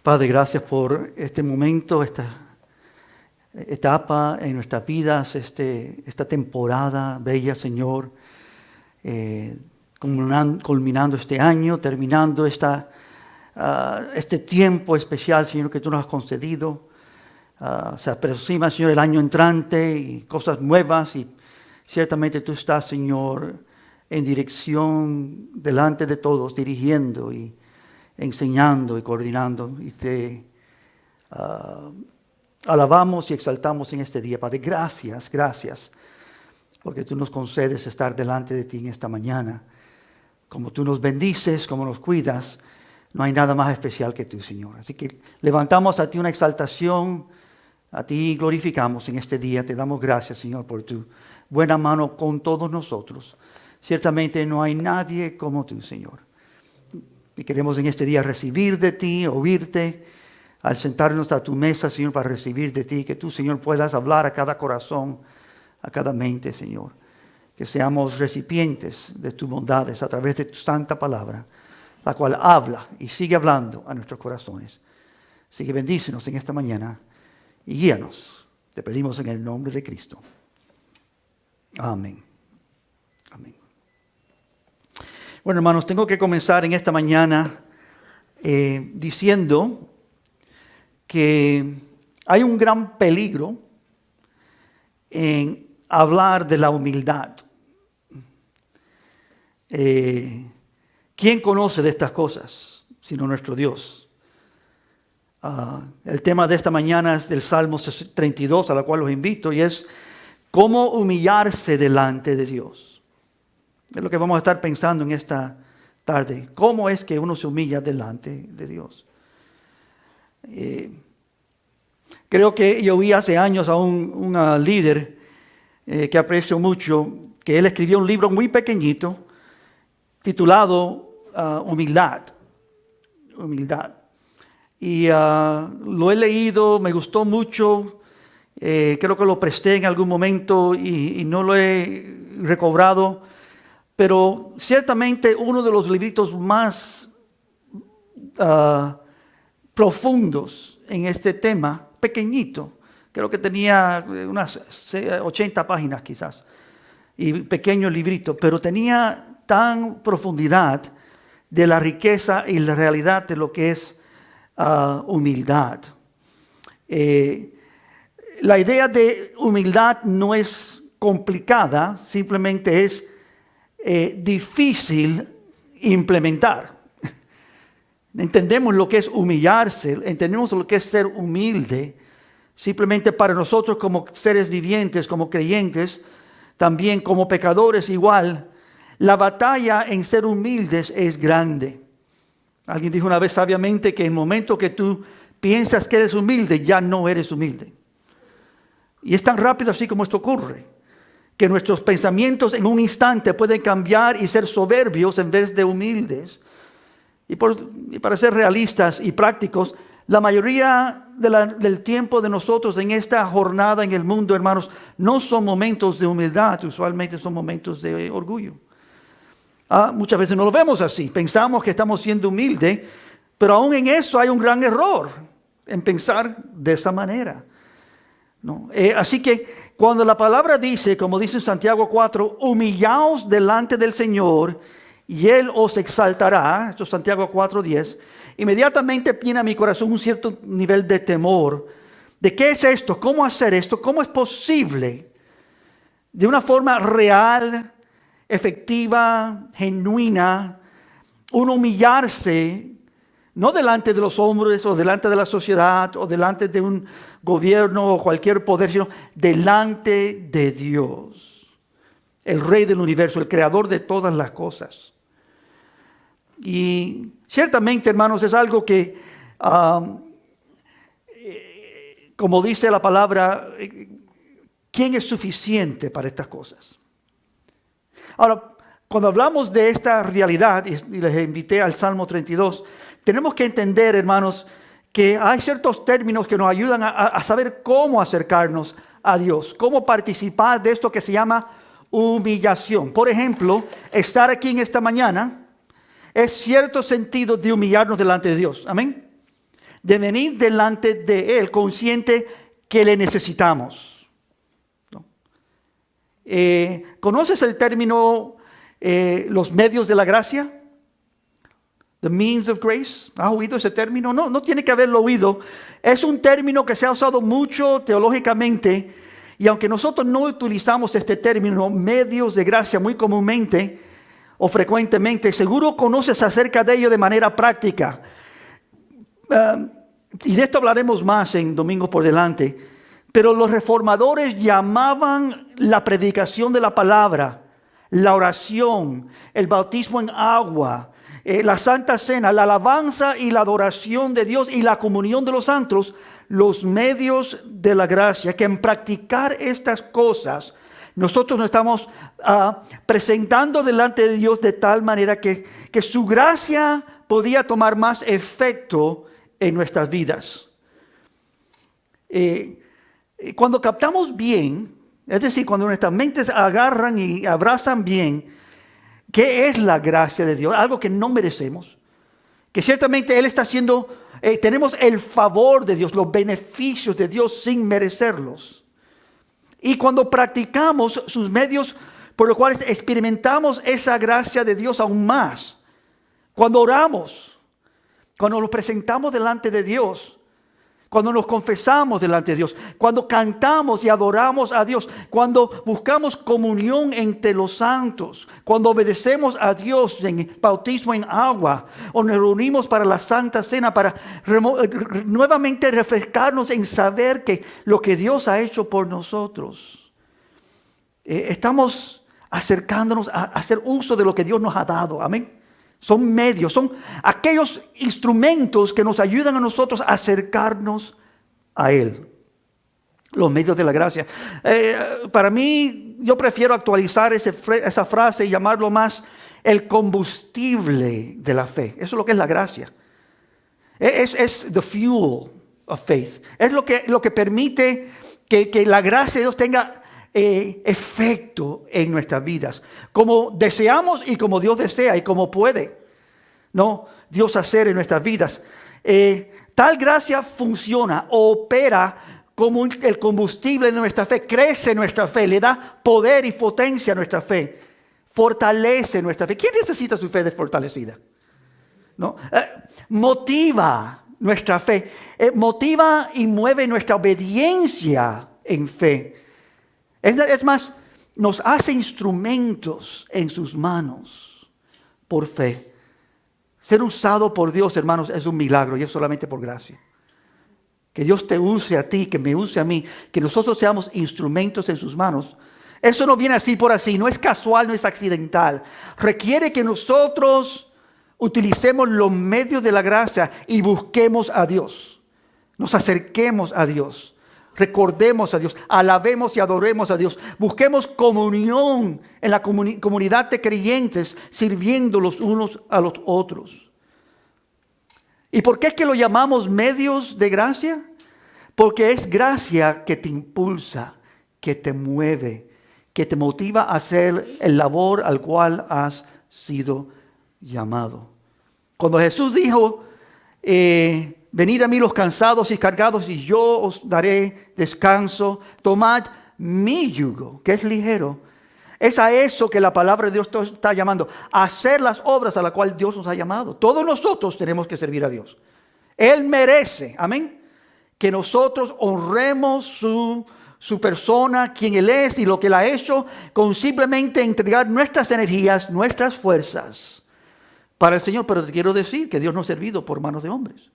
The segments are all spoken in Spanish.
Padre, gracias por este momento, esta etapa en nuestras vidas, esta temporada bella, Señor, culminando este año, terminando este tiempo especial, Señor, que tú nos has concedido. Se aproxima, Señor, el año entrante y cosas nuevas, y ciertamente tú estás, Señor, en dirección delante de todos, dirigiendo y enseñando y coordinando, y te alabamos y exaltamos en este día, Padre. Gracias, porque tú nos concedes estar delante de ti en esta mañana. Como tú nos bendices, como nos cuidas, no hay nada más especial que tú, Señor. Así que levantamos a ti una exaltación, a ti glorificamos en este día. Te damos gracias, Señor, por tu buena mano con todos nosotros. Ciertamente no hay nadie como tú, Señor. Y queremos en este día recibir de ti, oírte, al sentarnos a tu mesa, Señor, para recibir de ti, que tú, Señor, puedas hablar a cada corazón, a cada mente, Señor. Que seamos recipientes de tus bondades a través de tu santa palabra, la cual habla y sigue hablando a nuestros corazones. Así que bendícenos en esta mañana y guíanos. Te pedimos en el nombre de Cristo. Amén. Amén. Bueno, hermanos, tengo que comenzar en esta mañana diciendo que hay un gran peligro en hablar de la humildad. ¿Quién conoce de estas cosas sino nuestro Dios? El tema de esta mañana es del Salmo 32, a la cual los invito, y es cómo humillarse delante de Dios. Es lo que vamos a estar pensando en esta tarde. ¿Cómo es que uno se humilla delante de Dios? Creo que yo vi hace años a un líder que aprecio mucho, que él escribió un libro muy pequeñito titulado Humildad. Y lo he leído, me gustó mucho. Creo que lo presté en algún momento y no lo he recobrado. Pero ciertamente uno de los libritos más profundos en este tema, pequeñito, creo que tenía unas 80 páginas quizás, y pequeño librito, pero tenía tan profundidad de la riqueza y la realidad de lo que es humildad. La idea de humildad no es complicada, simplemente es difícil implementar. Entendemos lo que es humillarse, entendemos lo que es ser humilde. Simplemente para nosotros como seres vivientes, como creyentes, también como pecadores igual, la batalla en ser humildes es grande. Alguien dijo una vez sabiamente que en el momento que tú piensas que eres humilde, ya no eres humilde. Y es tan rápido así como esto ocurre, que nuestros pensamientos en un instante pueden cambiar y ser soberbios en vez de humildes. Y para ser realistas y prácticos, la mayoría del tiempo de nosotros en esta jornada en el mundo, hermanos, no son momentos de humildad, usualmente son momentos de orgullo. Muchas veces no lo vemos así, pensamos que estamos siendo humildes, pero aún en eso hay un gran error en pensar de esa manera. ¿No? Así que cuando la palabra dice, como dice en Santiago 4, humillaos delante del Señor y Él os exaltará, esto es Santiago 4:10, inmediatamente viene a mi corazón un cierto nivel de temor. ¿De qué es esto? ¿Cómo hacer esto? ¿Cómo es posible de una forma real, efectiva, genuina, uno humillarse? No delante de los hombres o delante de la sociedad o delante de un gobierno o cualquier poder, sino delante de Dios, el Rey del universo, el Creador de todas las cosas. Y ciertamente, hermanos, es algo que, como dice la palabra, ¿quién es suficiente para estas cosas? Ahora, cuando hablamos de esta realidad, y les invité al Salmo 32, tenemos que entender, hermanos, que hay ciertos términos que nos ayudan a saber cómo acercarnos a Dios, cómo participar de esto que se llama humillación. Por ejemplo, estar aquí en esta mañana es cierto sentido de humillarnos delante de Dios. Amén. de venir delante de Él consciente que le necesitamos. ¿No? ¿Conoces el término los medios de la gracia? The means of grace. ¿Has oído ese término? No, no tiene que haberlo oído. Es un término que se ha usado mucho teológicamente, y aunque nosotros no utilizamos este término, medios de gracia, muy comúnmente o frecuentemente, seguro conoces acerca de ello de manera práctica. Y de esto hablaremos más en Domingo por Delante. Pero los reformadores llamaban la predicación de la palabra, la oración, el bautismo en agua, la Santa Cena, la alabanza y la adoración de Dios y la comunión de los santos, los medios de la gracia. Que en practicar estas cosas, nosotros nos estamos presentando delante de Dios de tal manera que su gracia podía tomar más efecto en nuestras vidas. Cuando captamos bien, es decir, cuando nuestras mentes agarran y abrazan bien, ¿qué es la gracia de Dios? Algo que no merecemos. Que ciertamente Él está haciendo, tenemos el favor de Dios, los beneficios de Dios sin merecerlos. Y cuando practicamos sus medios por los cuales experimentamos esa gracia de Dios aún más, cuando oramos, cuando nos presentamos delante de Dios, cuando nos confesamos delante de Dios, cuando cantamos y adoramos a Dios, cuando buscamos comunión entre los santos, cuando obedecemos a Dios en bautismo en agua, o nos reunimos para la Santa Cena para nuevamente refrescarnos en saber que lo que Dios ha hecho por nosotros. Estamos acercándonos a hacer uso de lo que Dios nos ha dado. Amén. Son medios, son aquellos instrumentos que nos ayudan a nosotros a acercarnos a Él. Los medios de la gracia. Para mí, yo prefiero actualizar esa frase y llamarlo más el combustible de la fe. Eso es lo que es la gracia. Es the fuel of faith. Es lo que permite que la gracia de Dios tenga efecto en nuestras vidas, como deseamos y como Dios desea y como puede, ¿no? Dios hacer en nuestras vidas. Tal gracia funciona, opera como el combustible de nuestra fe, crece nuestra fe, le da poder y potencia a nuestra fe, fortalece nuestra fe. ¿Quién necesita su fe desfortalecida? ¿No? Motiva nuestra fe, motiva y mueve nuestra obediencia en fe. Es más, nos hace instrumentos en sus manos por fe. Ser usado por Dios, hermanos, es un milagro y es solamente por gracia. Que Dios te use a ti, que me use a mí, que nosotros seamos instrumentos en sus manos. Eso no viene así por así, no es casual, no es accidental. Requiere que nosotros utilicemos los medios de la gracia y busquemos a Dios. Nos acerquemos a Dios. Recordemos a Dios, alabemos y adoremos a Dios. Busquemos comunión en la comunidad de creyentes, sirviendo los unos a los otros. ¿Y por qué es que lo llamamos medios de gracia? Porque es gracia que te impulsa, que te mueve, que te motiva a hacer el labor al cual has sido llamado. Cuando Jesús dijo, venid a mí los cansados y cargados y yo os daré descanso. Tomad mi yugo, que es ligero. Es a eso que la palabra de Dios está llamando. A hacer las obras a las cuales Dios nos ha llamado. Todos nosotros tenemos que servir a Dios. Él merece, amén, que nosotros honremos su persona, quien Él es y lo que Él ha hecho, con simplemente entregar nuestras energías, nuestras fuerzas para el Señor. Pero te quiero decir que Dios no ha servido por manos de hombres.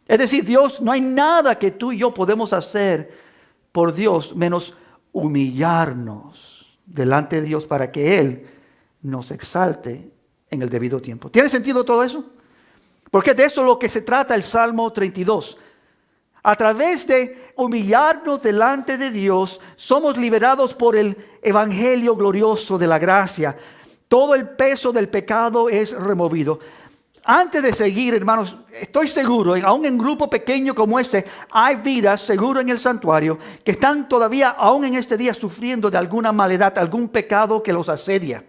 Es decir, Dios, no hay nada que tú y yo podemos hacer por Dios menos humillarnos delante de Dios para que Él nos exalte en el debido tiempo. ¿Tiene sentido todo eso? Porque de eso es lo que se trata el Salmo 32. A través de humillarnos delante de Dios, somos liberados por el evangelio glorioso de la gracia. Todo el peso del pecado es removido. Antes de seguir, hermanos, estoy seguro, aún en un grupo pequeño como este, hay vidas, seguro en el santuario, que están todavía, aún en este día, sufriendo de alguna maldad, algún pecado que los asedia,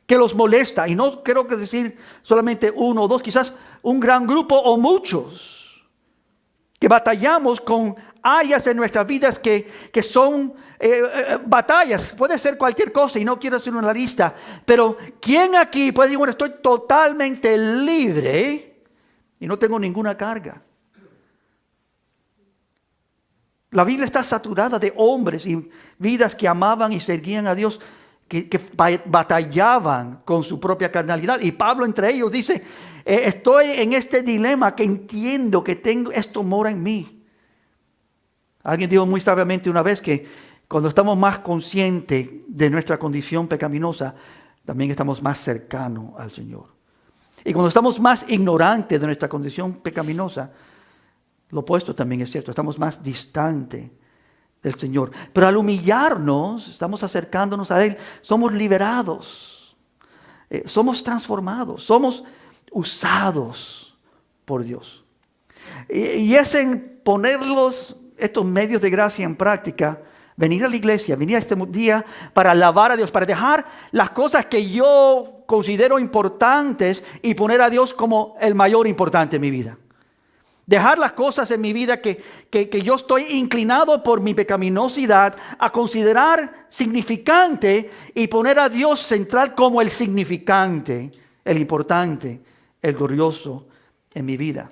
que los molesta. Y no quiero decir solamente uno o dos, quizás un gran grupo o muchos. que batallamos con áreas de nuestras vidas que son batallas. Puede ser cualquier cosa y no quiero hacer una lista. Pero ¿quién aquí puede decir, bueno, estoy totalmente libre y no tengo ninguna carga? La Biblia está saturada de hombres y vidas que amaban y seguían a Dios, que batallaban con su propia carnalidad. Y Pablo entre ellos dice, estoy en este dilema que entiendo que tengo, esto mora en mí. Alguien dijo muy sabiamente una vez que cuando estamos más conscientes de nuestra condición pecaminosa, también estamos más cercanos al Señor. Y cuando estamos más ignorantes de nuestra condición pecaminosa, lo opuesto también es cierto, estamos más distantes del Señor. Pero al humillarnos, estamos acercándonos a Él, somos liberados, somos transformados, somos usados por Dios. Y es en ponerlos estos medios de gracia en práctica, venir a la iglesia, venir a este día para alabar a Dios, para dejar las cosas que yo considero importantes y poner a Dios como el mayor importante en mi vida. Dejar las cosas en mi vida que yo estoy inclinado por mi pecaminosidad a considerar significante y poner a Dios central como el significante, el importante, el glorioso en mi vida.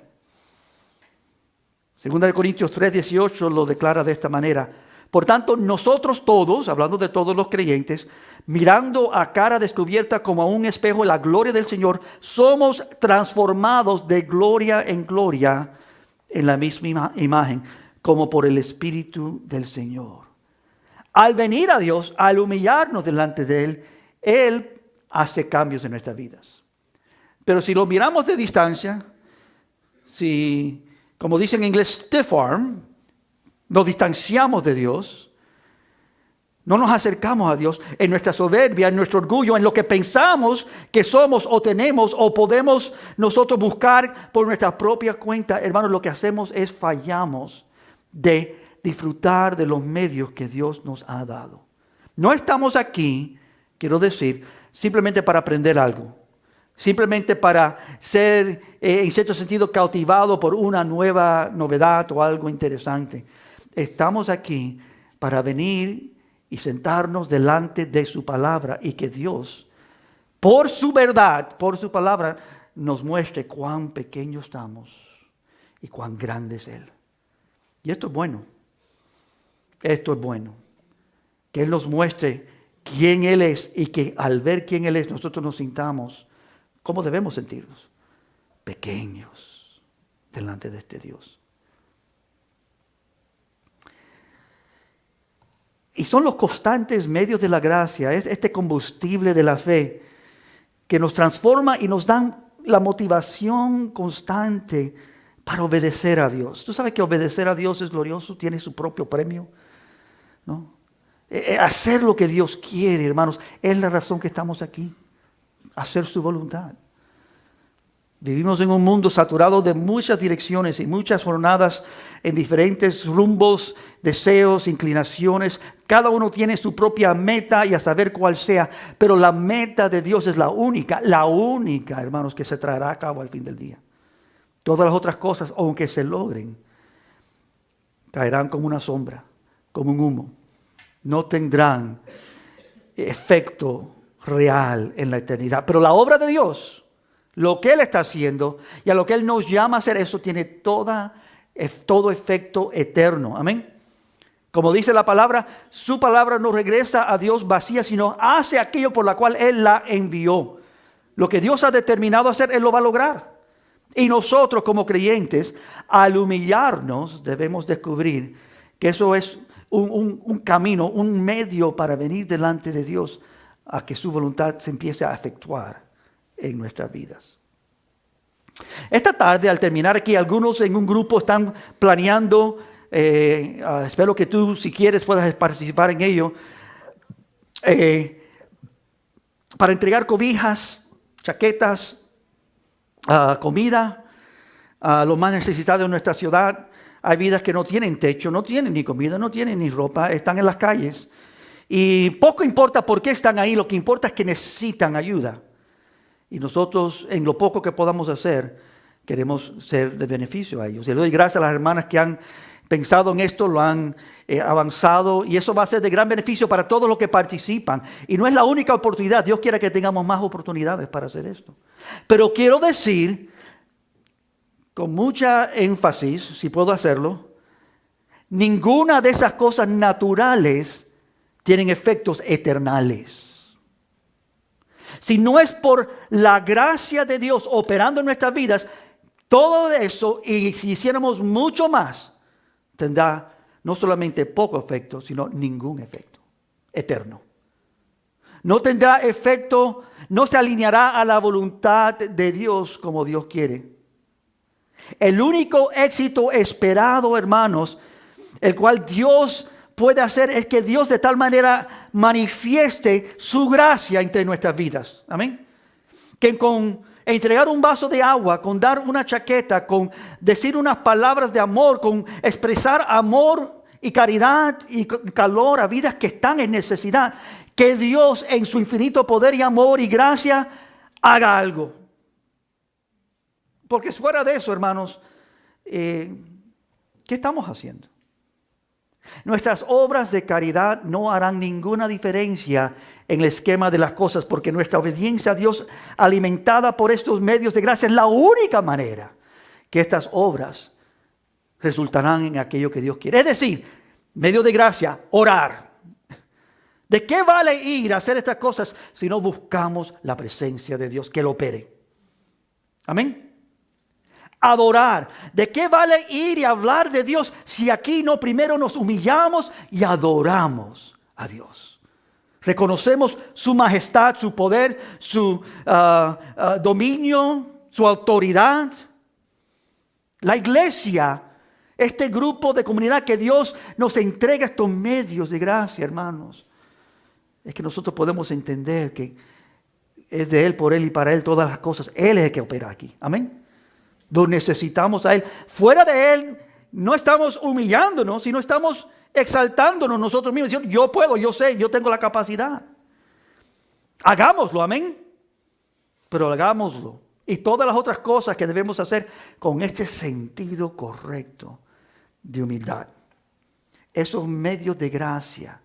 2 Corintios 3:18 lo declara de esta manera. Por tanto, nosotros todos, hablando de todos los creyentes, mirando a cara descubierta como a un espejo la gloria del Señor, somos transformados de gloria en gloria en la misma imagen, como por el Espíritu del Señor. Al venir a Dios, al humillarnos delante de Él, Él hace cambios en nuestras vidas. Pero si lo miramos de distancia, si, como dicen en inglés, stiff arm, nos distanciamos de Dios, no nos acercamos a Dios en nuestra soberbia, en nuestro orgullo, en lo que pensamos que somos o tenemos o podemos nosotros buscar por nuestra propia cuenta. Hermanos, lo que hacemos es fallamos de disfrutar de los medios que Dios nos ha dado. No estamos aquí, quiero decir, simplemente para aprender algo, simplemente para ser, en cierto sentido, cautivado por una nueva novedad o algo interesante. Estamos aquí para venir y sentarnos delante de su palabra y que Dios, por su verdad, por su palabra, nos muestre cuán pequeños estamos y cuán grande es Él. Y esto es bueno. Esto es bueno. Que Él nos muestre quién Él es y que al ver quién Él es, nosotros nos sintamos como debemos sentirnos. Pequeños delante de este Dios. Y son los constantes medios de la gracia, es este combustible de la fe que nos transforma y nos dan la motivación constante para obedecer a Dios. Tú sabes que obedecer a Dios es glorioso, tiene su propio premio, ¿no? Hacer lo que Dios quiere, hermanos, es la razón que estamos aquí, hacer su voluntad. Vivimos en un mundo saturado de muchas direcciones y muchas jornadas en diferentes rumbos, deseos, inclinaciones. Cada uno tiene su propia meta y a saber cuál sea. Pero la meta de Dios es la única, hermanos, que se traerá a cabo al fin del día. Todas las otras cosas, aunque se logren, caerán como una sombra, como un humo. No tendrán efecto real en la eternidad. Pero la obra de Dios, lo que Él está haciendo y a lo que Él nos llama a hacer, eso tiene todo efecto eterno. Amén. Como dice la palabra, su palabra no regresa a Dios vacía, sino hace aquello por la cual Él la envió. Lo que Dios ha determinado hacer, Él lo va a lograr. Y nosotros como creyentes, al humillarnos, debemos descubrir que eso es un camino, un medio para venir delante de Dios a que su voluntad se empiece a efectuar en nuestras vidas. Esta tarde, al terminar aquí, algunos en un grupo están planeando, espero que tú, si quieres, puedas participar en ello, para entregar cobijas, chaquetas, comida a los más necesitados de nuestra ciudad. Hay vidas que no tienen techo, no tienen ni comida, no tienen ni ropa, están en las calles. Y poco importa por qué están ahí, lo que importa es que necesitan ayuda. Y nosotros, en lo poco que podamos hacer, queremos ser de beneficio a ellos. Y le doy gracias a las hermanas que han pensado en esto, lo han avanzado, y eso va a ser de gran beneficio para todos los que participan. Y no es la única oportunidad. Dios quiere que tengamos más oportunidades para hacer esto. Pero quiero decir, con mucha énfasis, si puedo hacerlo, ninguna de esas cosas naturales tienen efectos eternales. Si no es por la gracia de Dios operando en nuestras vidas, todo eso, y si hiciéramos mucho más, tendrá no solamente poco efecto, sino ningún efecto eterno. No tendrá efecto, no se alineará a la voluntad de Dios como Dios quiere. El único éxito esperado, hermanos, el cual Dios puede hacer, es que Dios de tal manera manifieste su gracia entre nuestras vidas. Amén. Que con entregar un vaso de agua, con dar una chaqueta, con decir unas palabras de amor, con expresar amor y caridad y calor a vidas que están en necesidad, que Dios en su infinito poder y amor y gracia haga algo. Porque fuera de eso, hermanos, ¿qué estamos haciendo? Nuestras obras de caridad no harán ninguna diferencia en el esquema de las cosas, porque nuestra obediencia a Dios, alimentada por estos medios de gracia, es la única manera que estas obras resultarán en aquello que Dios quiere. Es decir, medio de gracia, orar. ¿De qué vale ir a hacer estas cosas si no buscamos la presencia de Dios que lo opere? Amén. Adorar. ¿De qué vale ir y hablar de Dios si aquí no primero nos humillamos y adoramos a Dios? Reconocemos su majestad, su poder, su dominio, su autoridad. La iglesia, este grupo de comunidad que Dios nos entrega estos medios de gracia, hermanos, es que nosotros podemos entender que es de Él, por Él y para Él todas las cosas. Él es el que opera aquí. Amén. Lo necesitamos a Él. Fuera de Él no estamos humillándonos, sino estamos exaltándonos nosotros mismos. Diciendo, yo puedo, yo sé, yo tengo la capacidad. Hagámoslo, amén. Pero hagámoslo. Y todas las otras cosas que debemos hacer con este sentido correcto de humildad. Esos medios de gracia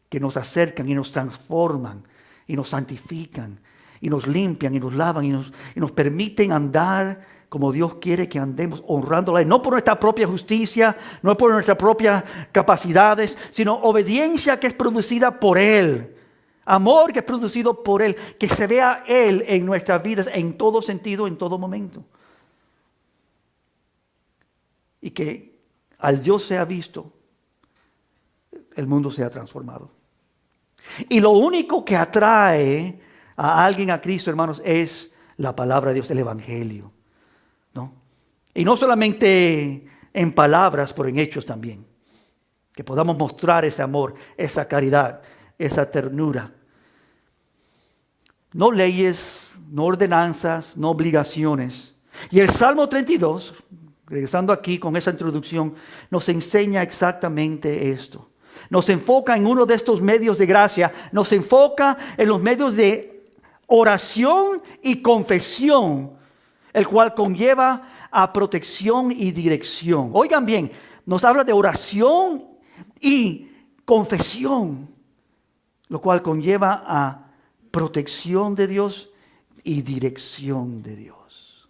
que nos acercan y nos transforman y nos santifican y nos limpian y nos lavan y nos permiten andar como Dios quiere que andemos, honrándola, no por nuestra propia justicia, no por nuestras propias capacidades, sino obediencia que es producida por Él, amor que es producido por Él, que se vea Él en nuestras vidas en todo sentido, en todo momento. Y que al Dios sea visto, el mundo sea transformado. Y lo único que atrae a alguien a Cristo, hermanos, es la palabra de Dios, el Evangelio. ¿No? Y no solamente en palabras, pero en hechos también. Que podamos mostrar ese amor, esa caridad, esa ternura. No leyes, no ordenanzas, no obligaciones. Y el Salmo 32, regresando aquí con esa introducción, nos enseña exactamente esto. Nos enfoca en uno de estos medios de gracia, nos enfoca en los medios de oración y confesión, el cual conlleva a protección y dirección. Oigan bien, nos habla de oración y confesión, lo cual conlleva a protección de Dios y dirección de Dios.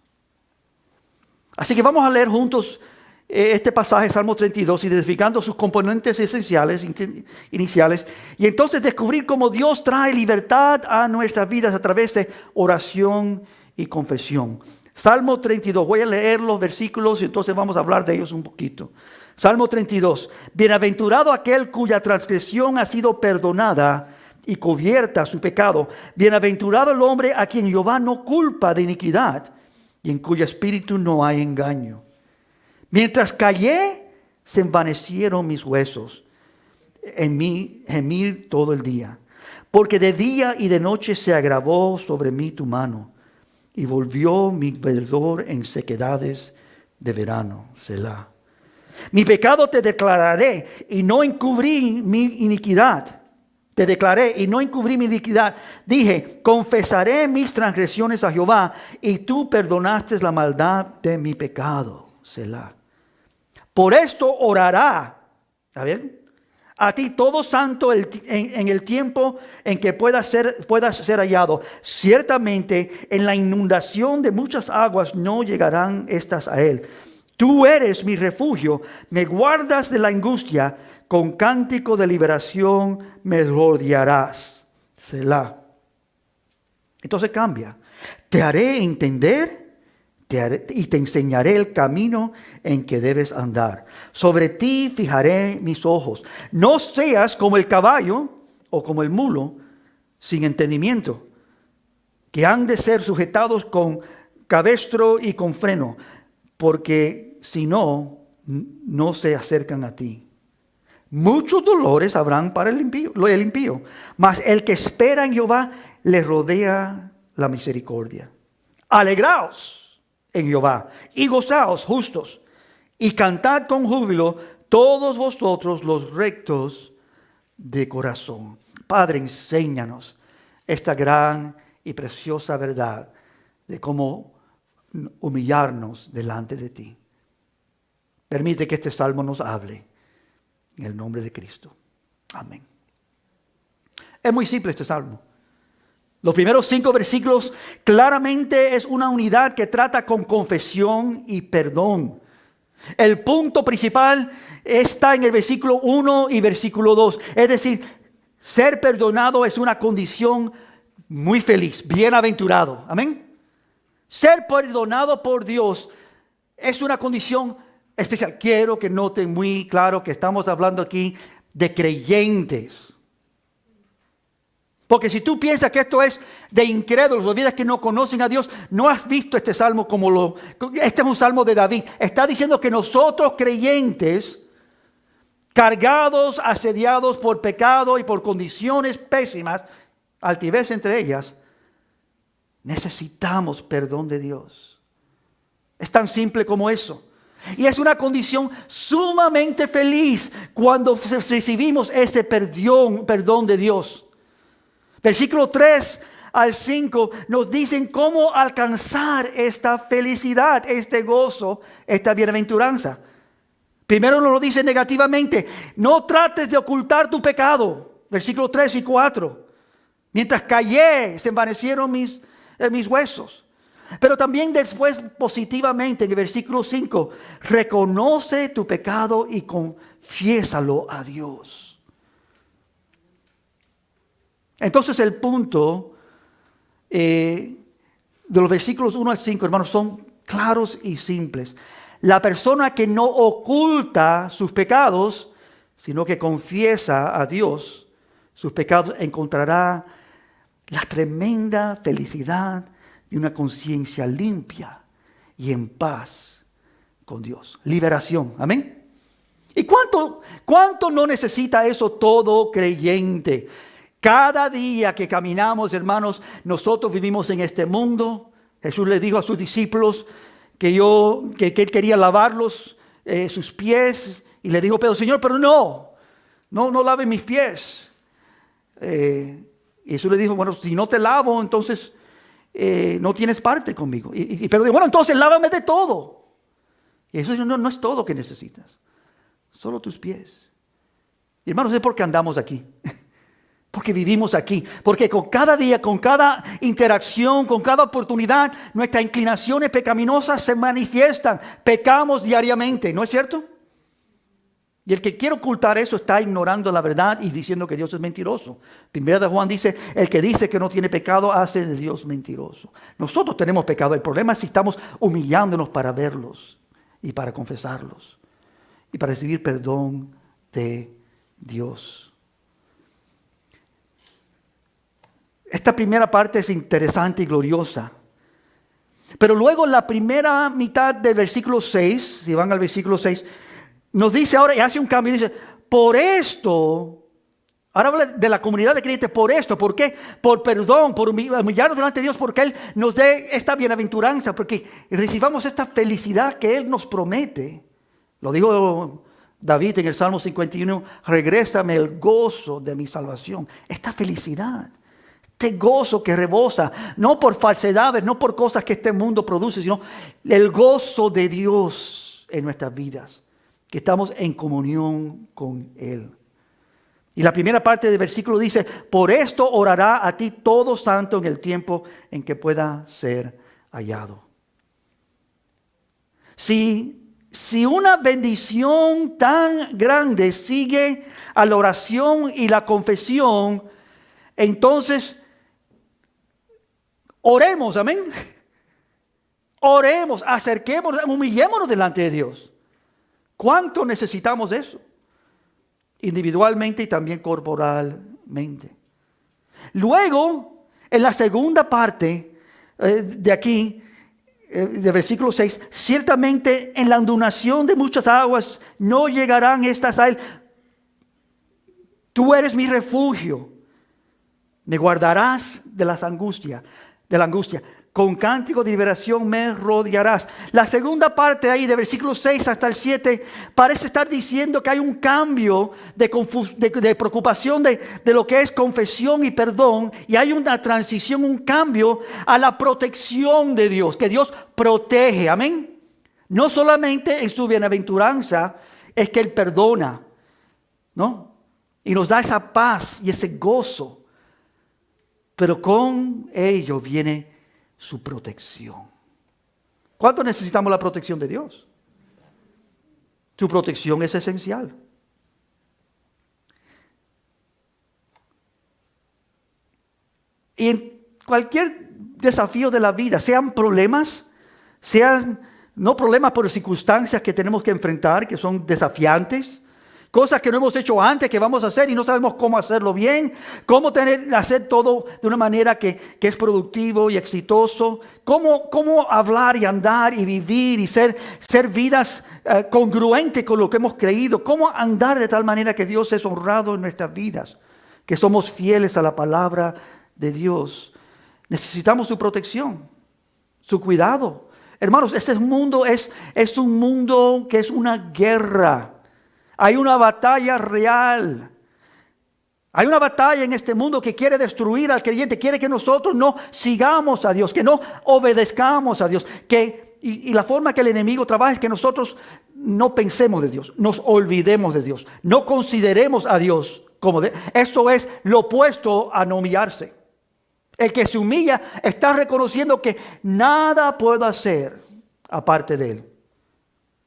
Así que vamos a leer juntos este pasaje, Salmo 32, identificando sus componentes esenciales, iniciales, y entonces descubrir cómo Dios trae libertad a nuestras vidas a través de oración y confesión. Salmo 32, voy a leer los versículos y entonces vamos a hablar de ellos un poquito. Salmo 32, bienaventurado aquel cuya transgresión ha sido perdonada y cubierta su pecado. Bienaventurado el hombre a quien Jehová no culpa de iniquidad y en cuyo espíritu no hay engaño. Mientras callé, se envanecieron mis huesos, en mí gemir todo el día. Porque de día y de noche se agravó sobre mí tu mano, y volvió mi verdor en sequedades de verano. Selah. Mi pecado te declararé, y no encubrí mi iniquidad. Te declaré y no encubrí mi iniquidad. Dije, confesaré mis transgresiones a Jehová, y tú perdonaste la maldad de mi pecado. Selah. Por esto orará, ¿está bien?, a ti todo santo en el tiempo en que puedas ser hallado. Ciertamente en la inundación de muchas aguas no llegarán estas a él. Tú eres mi refugio, me guardas de la angustia, con cántico de liberación me rodearás. Selah. Entonces cambia. Te haré entender y te enseñaré el camino en que debes andar. Sobre ti fijaré mis ojos. No seas como el caballo o como el mulo sin entendimiento, que han de ser sujetados con cabestro y con freno, porque si no, no se acercan a ti. Muchos dolores habrán para el impío, mas el que espera en Jehová le rodea la misericordia. Alegraos en Jehová y gozaos justos, y cantad con júbilo todos vosotros los rectos de corazón. Padre, enséñanos esta gran y preciosa verdad de cómo humillarnos delante de ti. Permite que este salmo nos hable en el nombre de Cristo. Amén. Es muy simple este salmo. Los primeros 5 versículos claramente es una unidad que trata con confesión y perdón. El punto principal está en el versículo 1 y versículo 2. Es decir, ser perdonado es una condición muy feliz, bienaventurado. Amén. Ser perdonado por Dios es una condición especial. Quiero que noten muy claro que estamos hablando aquí de creyentes. Porque si tú piensas que esto es de incrédulos, olvidas que no conocen a Dios, no has visto este salmo este es un salmo de David. Está diciendo que nosotros creyentes, cargados, asediados por pecado y por condiciones pésimas, altivez entre ellas, necesitamos perdón de Dios. Es tan simple como eso. Y es una condición sumamente feliz cuando recibimos ese perdón de Dios. Versículo 3 al 5 nos dicen cómo alcanzar esta felicidad, este gozo, esta bienaventuranza. Primero nos lo dice negativamente. No trates de ocultar tu pecado. Versículo 3 y 4. Mientras callé, se envanecieron mis huesos. Pero también después positivamente en el versículo 5. Reconoce tu pecado y confiésalo a Dios. Entonces el punto de los versículos 1 al 5, hermanos, son claros y simples. La persona que no oculta sus pecados, sino que confiesa a Dios sus pecados, encontrará la tremenda felicidad de una conciencia limpia y en paz con Dios. Liberación, amén. ¿Y cuánto no necesita eso todo creyente? Cada día que caminamos, hermanos, nosotros vivimos en este mundo. Jesús le dijo a sus discípulos que él quería lavarlos sus pies. Y le dijo, pero Señor, pero no lave mis pies. Y Jesús le dijo, bueno, si no te lavo, entonces no tienes parte conmigo. Pero dijo, bueno, entonces lávame de todo. Y Jesús dijo, no es todo que necesitas. Solo tus pies. Y hermanos, es porque andamos aquí. Porque vivimos aquí. Porque con cada día, con cada interacción, con cada oportunidad, nuestras inclinaciones pecaminosas se manifiestan. Pecamos diariamente, ¿no es cierto? Y el que quiere ocultar eso está ignorando la verdad y diciendo que Dios es mentiroso. Primera de Juan dice, el que dice que no tiene pecado hace de Dios mentiroso. Nosotros tenemos pecado. El problema es si estamos humillándonos para verlos y para confesarlos y para recibir perdón de Dios. Esta primera parte es interesante y gloriosa. Pero luego la primera mitad del versículo 6, si van al versículo 6, nos dice ahora, y hace un cambio, dice, por esto, ahora habla de la comunidad de creyentes, por esto, ¿por qué? Por perdón, por humillarnos delante de Dios, porque Él nos dé esta bienaventuranza, porque recibamos esta felicidad que Él nos promete. Lo dijo David en el Salmo 51, regrésame el gozo de mi salvación. Esta felicidad, este gozo que rebosa, no por falsedades, no por cosas que este mundo produce, sino el gozo de Dios en nuestras vidas, que estamos en comunión con Él. Y la primera parte del versículo dice, por esto orará a ti todo santo en el tiempo en que pueda ser hallado. Si una bendición tan grande sigue a la oración y la confesión, entonces oremos, amén. Oremos, acerquémonos, humillémonos delante de Dios. ¿Cuánto necesitamos eso? Individualmente y también corporalmente. Luego, en la segunda parte de aquí, de versículo 6, ciertamente en la inundación de muchas aguas no llegarán estas a él. Tú eres mi refugio, me guardarás de la angustia. Con cántico de liberación me rodearás. La segunda parte ahí de versículo 6 hasta el 7 parece estar diciendo que hay un cambio de preocupación de lo que es confesión y perdón. Y hay una transición, un cambio a la protección de Dios. Que Dios protege, amén. No solamente en su bienaventuranza es que Él perdona, ¿no? Y nos da esa paz y ese gozo. Pero con ello viene su protección. ¿Cuánto necesitamos la protección de Dios? Su protección es esencial. Y en cualquier desafío de la vida, sean problemas, sean no problemas por circunstancias que tenemos que enfrentar, que son desafiantes, cosas que no hemos hecho antes, que vamos a hacer y no sabemos cómo hacerlo bien, cómo hacer todo de una manera que es productivo y exitoso, cómo hablar y andar y vivir y ser vidas congruentes con lo que hemos creído, cómo andar de tal manera que Dios es honrado en nuestras vidas, que somos fieles a la palabra de Dios. Necesitamos su protección, su cuidado. Hermanos, este mundo es un mundo que es una guerra. Hay una batalla real. Hay una batalla en este mundo que quiere destruir al creyente, quiere que nosotros no sigamos a Dios, que no obedezcamos a Dios. Y la forma que el enemigo trabaja es que nosotros no pensemos de Dios, nos olvidemos de Dios, no consideremos a Dios como eso es lo opuesto a no humillarse. El que se humilla está reconociendo que nada puedo hacer aparte de Él.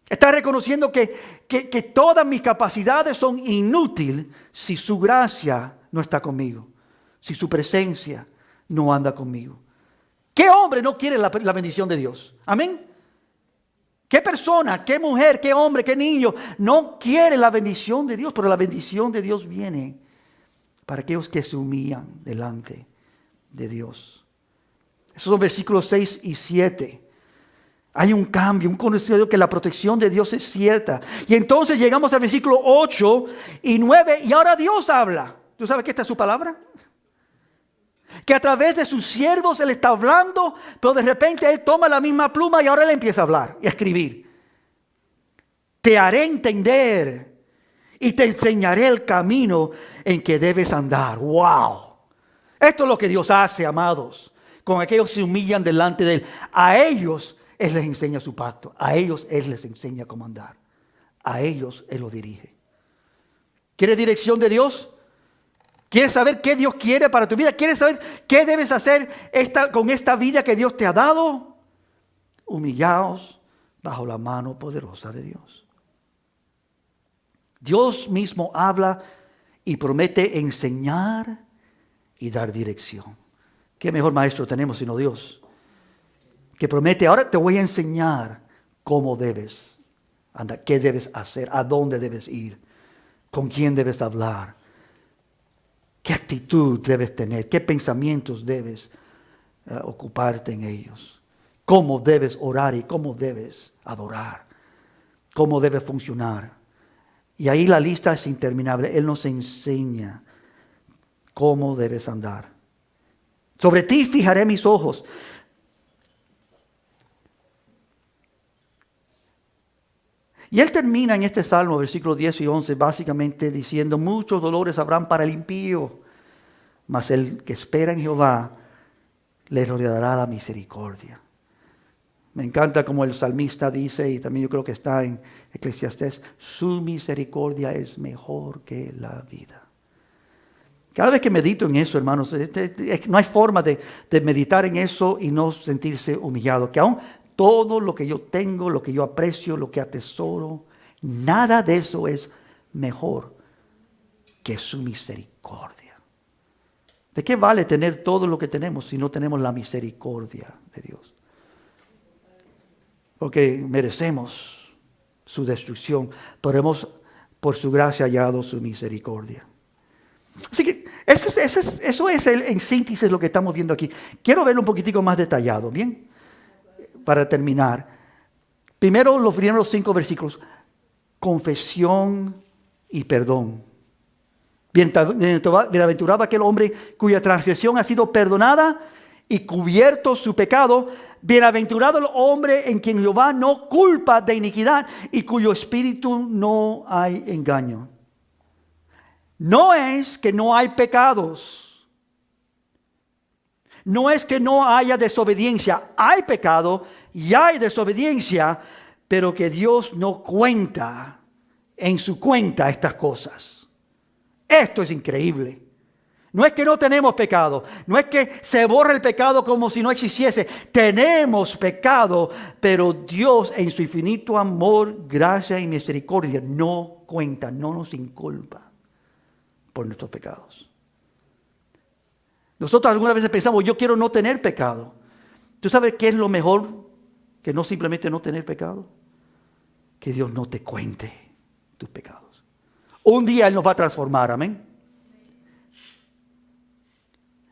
Está reconociendo que todas mis capacidades son inútiles si su gracia no está conmigo, si su presencia no anda conmigo. ¿Qué hombre no quiere la bendición de Dios? Amén. ¿Qué persona, qué mujer, qué hombre, qué niño no quiere la bendición de Dios? Pero la bendición de Dios viene para aquellos que se humillan delante de Dios. Esos son versículos 6 y 7. Hay un cambio, un conocimiento que la protección de Dios es cierta. Y entonces llegamos al versículo 8 y 9 y ahora Dios habla. ¿Tú sabes que esta es su palabra? Que a través de sus siervos Él está hablando, pero de repente Él toma la misma pluma y ahora Él empieza a hablar y a escribir. Te haré entender y te enseñaré el camino en que debes andar. ¡Wow! Esto es lo que Dios hace, amados, con aquellos que se humillan delante de Él. A ellos Él les enseña su pacto. A ellos Él les enseña cómo andar. A ellos Él los dirige. ¿Quieres dirección de Dios? ¿Quieres saber qué Dios quiere para tu vida? ¿Quieres saber qué debes hacer con esta vida que Dios te ha dado? Humillaos bajo la mano poderosa de Dios. Dios mismo habla y promete enseñar y dar dirección. ¿Qué mejor maestro tenemos sino Dios? Que promete, ahora te voy a enseñar cómo debes andar, qué debes hacer, a dónde debes ir, con quién debes hablar, qué actitud debes tener, qué pensamientos debes ocuparte en ellos, cómo debes orar y cómo debes adorar, cómo debes funcionar. Y ahí la lista es interminable. Él nos enseña cómo debes andar. Sobre ti fijaré mis ojos. Y él termina en este salmo, versículos 10 y 11, básicamente diciendo, muchos dolores habrán para el impío, mas el que espera en Jehová le rodeará la misericordia. Me encanta como el salmista dice, y también yo creo que está en Eclesiastés, su misericordia es mejor que la vida. Cada vez que medito en eso, hermanos, no hay forma de meditar en eso y no sentirse humillado. Que aún todo lo que yo tengo, lo que yo aprecio, lo que atesoro, nada de eso es mejor que su misericordia. ¿De qué vale tener todo lo que tenemos si no tenemos la misericordia de Dios? Porque merecemos su destrucción, pero hemos por su gracia hallado su misericordia. Así que eso es en síntesis lo que estamos viendo aquí. Quiero verlo un poquitico más detallado, ¿bien? Para terminar. Primero, los primeros 5 versículos. Confesión y perdón. Bienaventurado aquel hombre cuya transgresión ha sido perdonada y cubierto su pecado. Bienaventurado el hombre en quien Jehová no culpa de iniquidad y cuyo espíritu no hay engaño. No es que no hay pecados. No es que no haya desobediencia. Hay pecado y hay desobediencia, pero que Dios no cuenta en su cuenta estas cosas. Esto es increíble. No es que no tenemos pecado. No es que se borra el pecado como si no existiese. Tenemos pecado, pero Dios en su infinito amor, gracia y misericordia no cuenta, no nos inculpa por nuestros pecados. Nosotros algunas veces pensamos, yo quiero no tener pecado. ¿Tú sabes qué es lo mejor que no simplemente no tener pecado? Que Dios no te cuente tus pecados. Un día Él nos va a transformar, amén.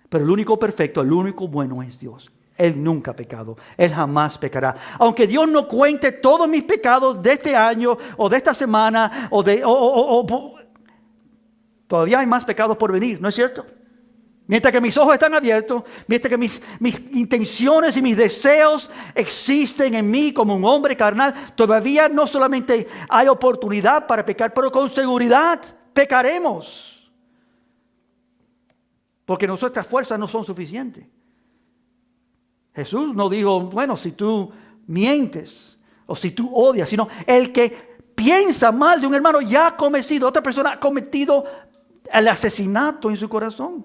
Pero el único perfecto, el único bueno es Dios. Él nunca ha pecado. Él jamás pecará. Aunque Dios no cuente todos mis pecados de este año o de esta semana todavía hay más pecados por venir, ¿no es cierto? Mientras que mis ojos están abiertos, mientras que mis intenciones y mis deseos existen en mí como un hombre carnal, todavía no solamente hay oportunidad para pecar, pero con seguridad pecaremos. Porque nuestras fuerzas no son suficientes. Jesús no dijo, bueno, si tú mientes o si tú odias, sino el que piensa mal de un hermano ya ha cometido, otra persona ha cometido el asesinato en su corazón.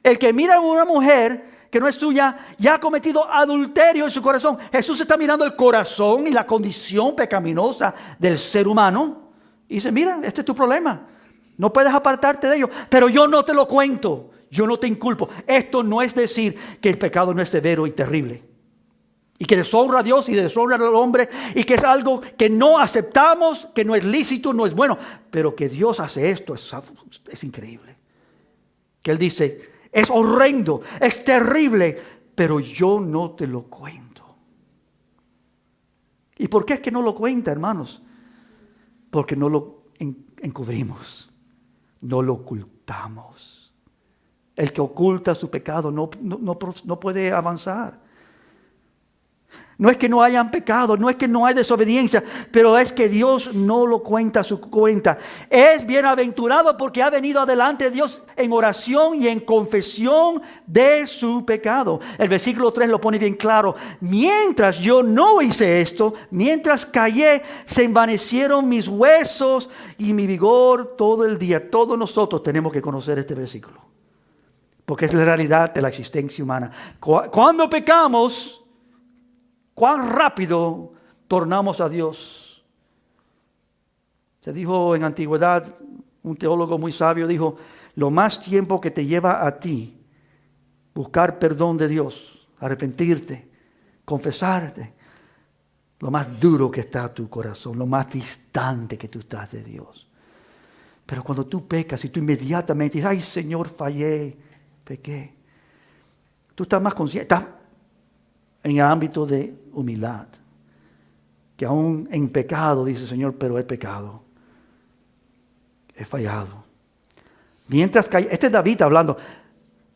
El que mira a una mujer que no es suya ya ha cometido adulterio en su corazón. Jesús está mirando el corazón y la condición pecaminosa del ser humano y dice, mira, este es tu problema. No puedes apartarte de ello, pero yo no te lo cuento. Yo no te inculpo. Esto no es decir que el pecado no es severo y terrible. Y que deshonra a Dios y deshonra al hombre. Y que es algo que no aceptamos, que no es lícito, no es bueno. Pero que Dios hace esto es increíble. Que Él dice, es horrendo, es terrible, pero yo no te lo cuento. ¿Y por qué es que no lo cuenta, hermanos? Porque no lo encubrimos, no lo ocultamos. El que oculta su pecado no puede avanzar. No es que no hayan pecado, no es que no hay desobediencia, pero es que Dios no lo cuenta a su cuenta. Es bienaventurado porque ha venido adelante de Dios en oración y en confesión de su pecado. El versículo 3 lo pone bien claro. Mientras yo no hice esto, mientras callé, se envanecieron mis huesos y mi vigor todo el día. Todos nosotros tenemos que conocer este versículo. Porque es la realidad de la existencia humana. Cuando pecamos, cuán rápido tornamos a Dios. Se dijo en antigüedad, un teólogo muy sabio dijo, lo más tiempo que te lleva a ti buscar perdón de Dios, arrepentirte, confesarte, lo más duro que está tu corazón, lo más distante que tú estás de Dios. Pero cuando tú pecas y tú inmediatamente dices, ay Señor, fallé, pequé, tú estás más consciente, estás en el ámbito de humildad, que aún en pecado dice Señor, pero he pecado, he fallado. Mientras callé, este es David hablando,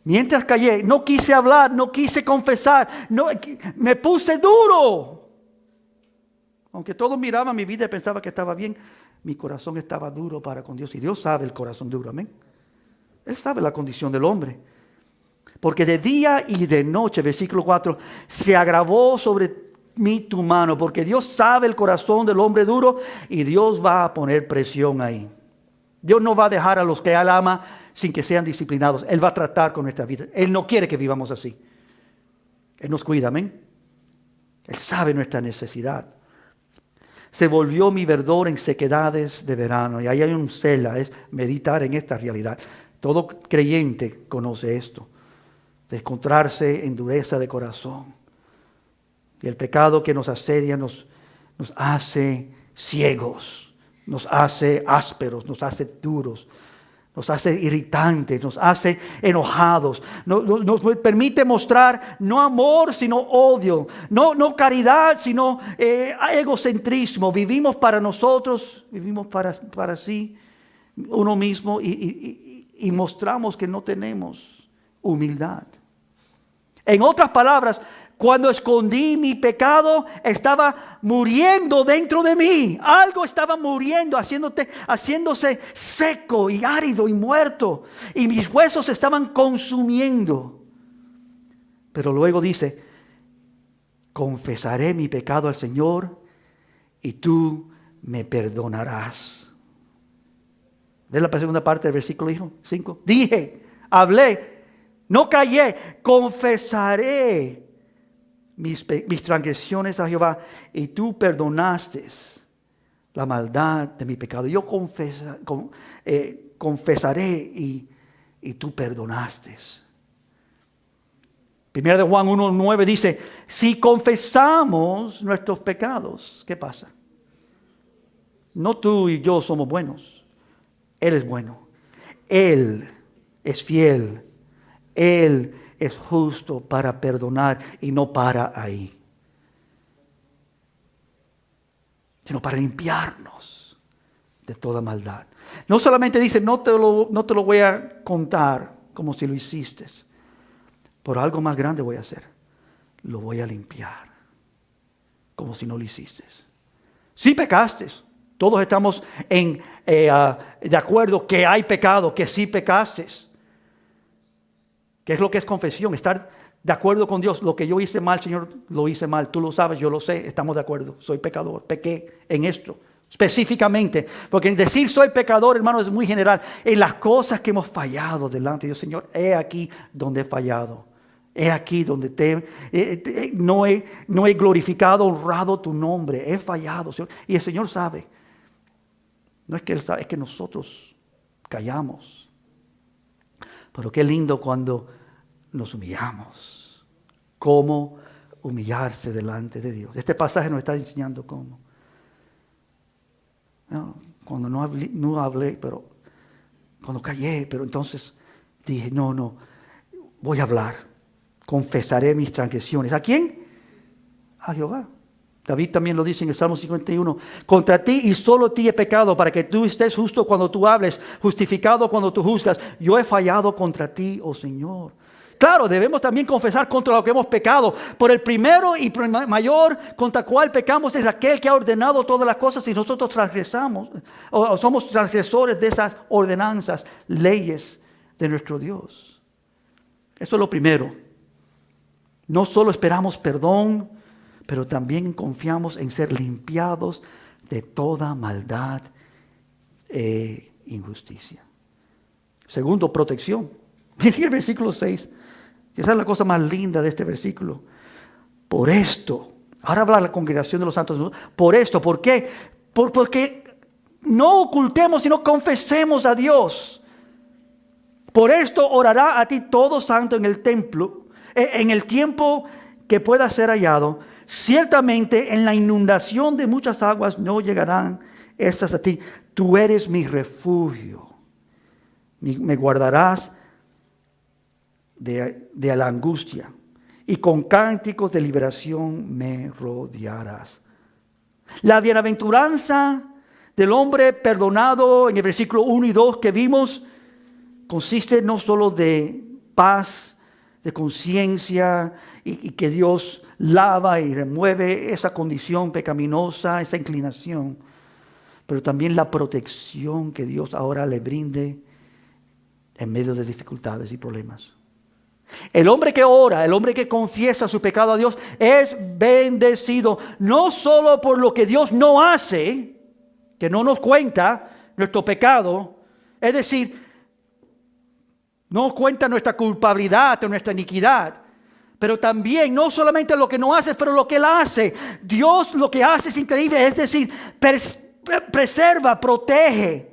mientras callé, no quise hablar, no quise confesar, me puse duro. Aunque todos miraban mi vida y pensaban que estaba bien, mi corazón estaba duro para con Dios. Y Dios sabe el corazón duro, amén. Él sabe la condición del hombre. Porque de día y de noche, versículo 4, se agravó sobre mí tu mano. Porque Dios sabe el corazón del hombre duro y Dios va a poner presión ahí. Dios no va a dejar a los que Él ama sin que sean disciplinados. Él va a tratar con nuestra vida. Él no quiere que vivamos así. Él nos cuida, amén. Él sabe nuestra necesidad. Se volvió mi verdor en sequedades de verano. Y ahí hay un cela, es meditar en esta realidad. Todo creyente conoce esto. De encontrarse en dureza de corazón. Y el pecado que nos asedia nos hace ciegos, nos hace ásperos, nos hace duros, nos hace irritantes, nos hace enojados, nos permite mostrar no amor sino odio, no caridad sino egocentrismo. Vivimos para nosotros, vivimos para sí, uno mismo y mostramos que no tenemos humildad. En otras palabras, cuando escondí mi pecado, estaba muriendo dentro de mí. Algo estaba muriendo, haciéndose seco y árido y muerto. Y mis huesos se estaban consumiendo. Pero luego dice, confesaré mi pecado al Señor y tú me perdonarás. ¿Ves la segunda parte del versículo 5? Dije, hablé, no callé, confesaré mis transgresiones a Jehová y tú perdonaste la maldad de mi pecado. Yo confesaré y tú perdonaste. Primera de Juan 1:9 dice, si confesamos nuestros pecados, ¿qué pasa? No tú y yo somos buenos. Él es bueno. Él es fiel. Él es justo para perdonar y no para ahí, sino para limpiarnos de toda maldad. No solamente dice, no te lo voy a contar como si lo hiciste, pero algo más grande voy a hacer. Lo voy a limpiar como si no lo hiciste. Sí pecaste. Todos estamos de acuerdo que hay pecado, que sí pecaste. ¿Qué es lo que es confesión? Estar de acuerdo con Dios. Lo que yo hice mal, Señor, lo hice mal. Tú lo sabes, yo lo sé. Estamos de acuerdo. Soy pecador. Pequé en esto. Específicamente. Porque en decir soy pecador, hermano, es muy general. En las cosas que hemos fallado delante de Dios, Señor, he aquí donde he fallado. He aquí donde no he glorificado, honrado tu nombre. He fallado, Señor. Y el Señor sabe. No es que Él sabe, es que nosotros callamos. Pero qué lindo cuando nos humillamos. Cómo humillarse delante de Dios. Este pasaje nos está enseñando cómo. No, cuando no hablé, pero cuando callé, pero entonces dije, no, voy a hablar. Confesaré mis transgresiones. ¿A quién? A Jehová. David también lo dice en el Salmo 51. Contra ti y solo ti he pecado, para que tú estés justo cuando tú hables, justificado cuando tú juzgas. Yo he fallado contra ti, oh Señor. Claro, debemos también confesar contra lo que hemos pecado. Por el primero y mayor contra cual pecamos es aquel que ha ordenado todas las cosas y nosotros transgresamos o somos transgresores de esas ordenanzas, leyes de nuestro Dios. Eso es lo primero. No solo esperamos perdón, pero también confiamos en ser limpiados de toda maldad e injusticia. Segundo, protección. Miren el versículo 6. Esa es la cosa más linda de este versículo. Por esto, ahora habla la congregación de los santos. Por esto, ¿por qué? Porque no ocultemos, sino confesemos a Dios. Por esto orará a ti todo santo en el templo, en el tiempo que pueda ser hallado. Ciertamente en la inundación de muchas aguas no llegarán estas a ti. Tú eres mi refugio. Me guardarás de la angustia. Y con cánticos de liberación me rodearás. La bienaventuranza del hombre perdonado en el versículo 1 y 2 que vimos consiste no solo de paz de conciencia y que Dios lava y remueve esa condición pecaminosa, esa inclinación, pero también la protección que Dios ahora le brinde en medio de dificultades y problemas. El hombre que ora, el hombre que confiesa su pecado a Dios es bendecido, no solo por lo que Dios no hace, que no nos cuenta nuestro pecado, es decir, no nos cuenta nuestra culpabilidad o nuestra iniquidad, pero también no solamente lo que no hace, pero lo que Él hace. Dios lo que hace es increíble, es decir, preserva, protege,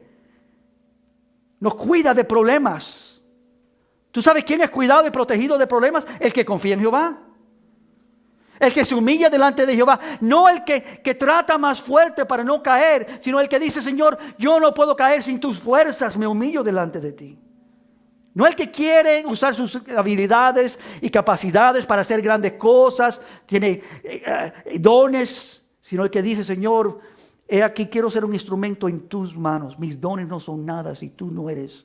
nos cuida de problemas. ¿Tú sabes quién es cuidado y protegido de problemas? El que confía en Jehová. El que se humilla delante de Jehová. No el que trata más fuerte para no caer, sino el que dice, Señor, yo no puedo caer sin tus fuerzas, me humillo delante de ti. No el que quiere usar sus habilidades y capacidades para hacer grandes cosas, tiene dones, sino el que dice, Señor, he aquí, quiero ser un instrumento en tus manos. Mis dones no son nada si tú no eres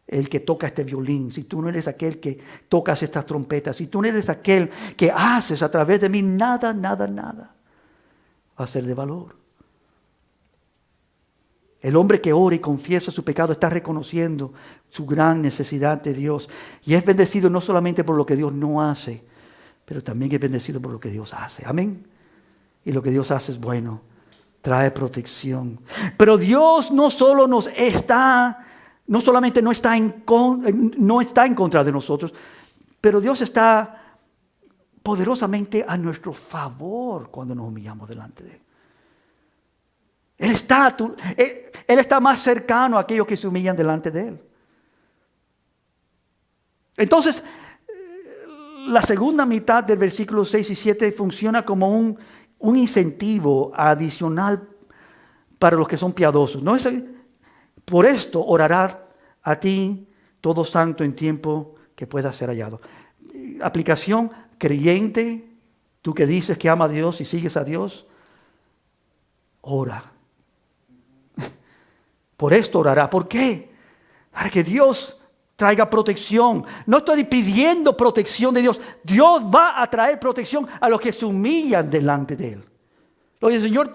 el que toca este violín, si tú no eres aquel que tocas estas trompetas, si tú no eres aquel que haces a través de mí, nada va a ser de valor. El hombre que ora y confiesa su pecado está reconociendo su gran necesidad de Dios. Y es bendecido no solamente por lo que Dios no hace, pero también es bendecido por lo que Dios hace. Amén. Y lo que Dios hace es bueno, trae protección. Pero Dios no solamente no está en contra de nosotros, pero Dios está poderosamente a nuestro favor cuando nos humillamos delante de Él. Él está más cercano a aquellos que se humillan delante de Él. Entonces, la segunda mitad del versículo 6 y 7 funciona como un incentivo adicional para los que son piadosos. ¿No es? Por esto orará a ti todo santo en tiempo que pueda ser hallado. Aplicación, creyente, tú que dices que ama a Dios y sigues a Dios, ora. Por esto orará. ¿Por qué? Para que Dios traiga protección. No estoy pidiendo protección de Dios. Dios va a traer protección a los que se humillan delante de Él. Oye, Señor,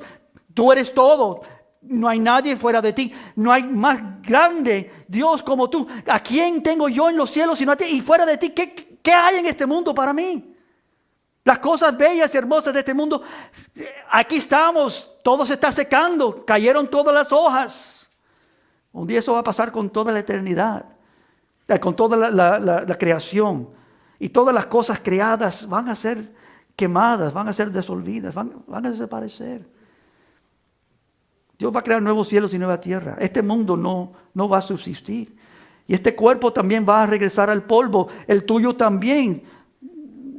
tú eres todo. No hay nadie fuera de ti. No hay más grande Dios como tú. ¿A quién tengo yo en los cielos sino a ti? Y fuera de ti, ¿qué hay en este mundo para mí? Las cosas bellas y hermosas de este mundo, aquí estamos. Todo se está secando. Cayeron todas las hojas. Un día eso va a pasar con toda la eternidad. Con toda la creación. Y todas las cosas creadas van a ser quemadas, van a ser desolvidas, van a desaparecer. Dios va a crear nuevos cielos y nueva tierra. Este mundo no va a subsistir. Y este cuerpo también va a regresar al polvo. El tuyo también.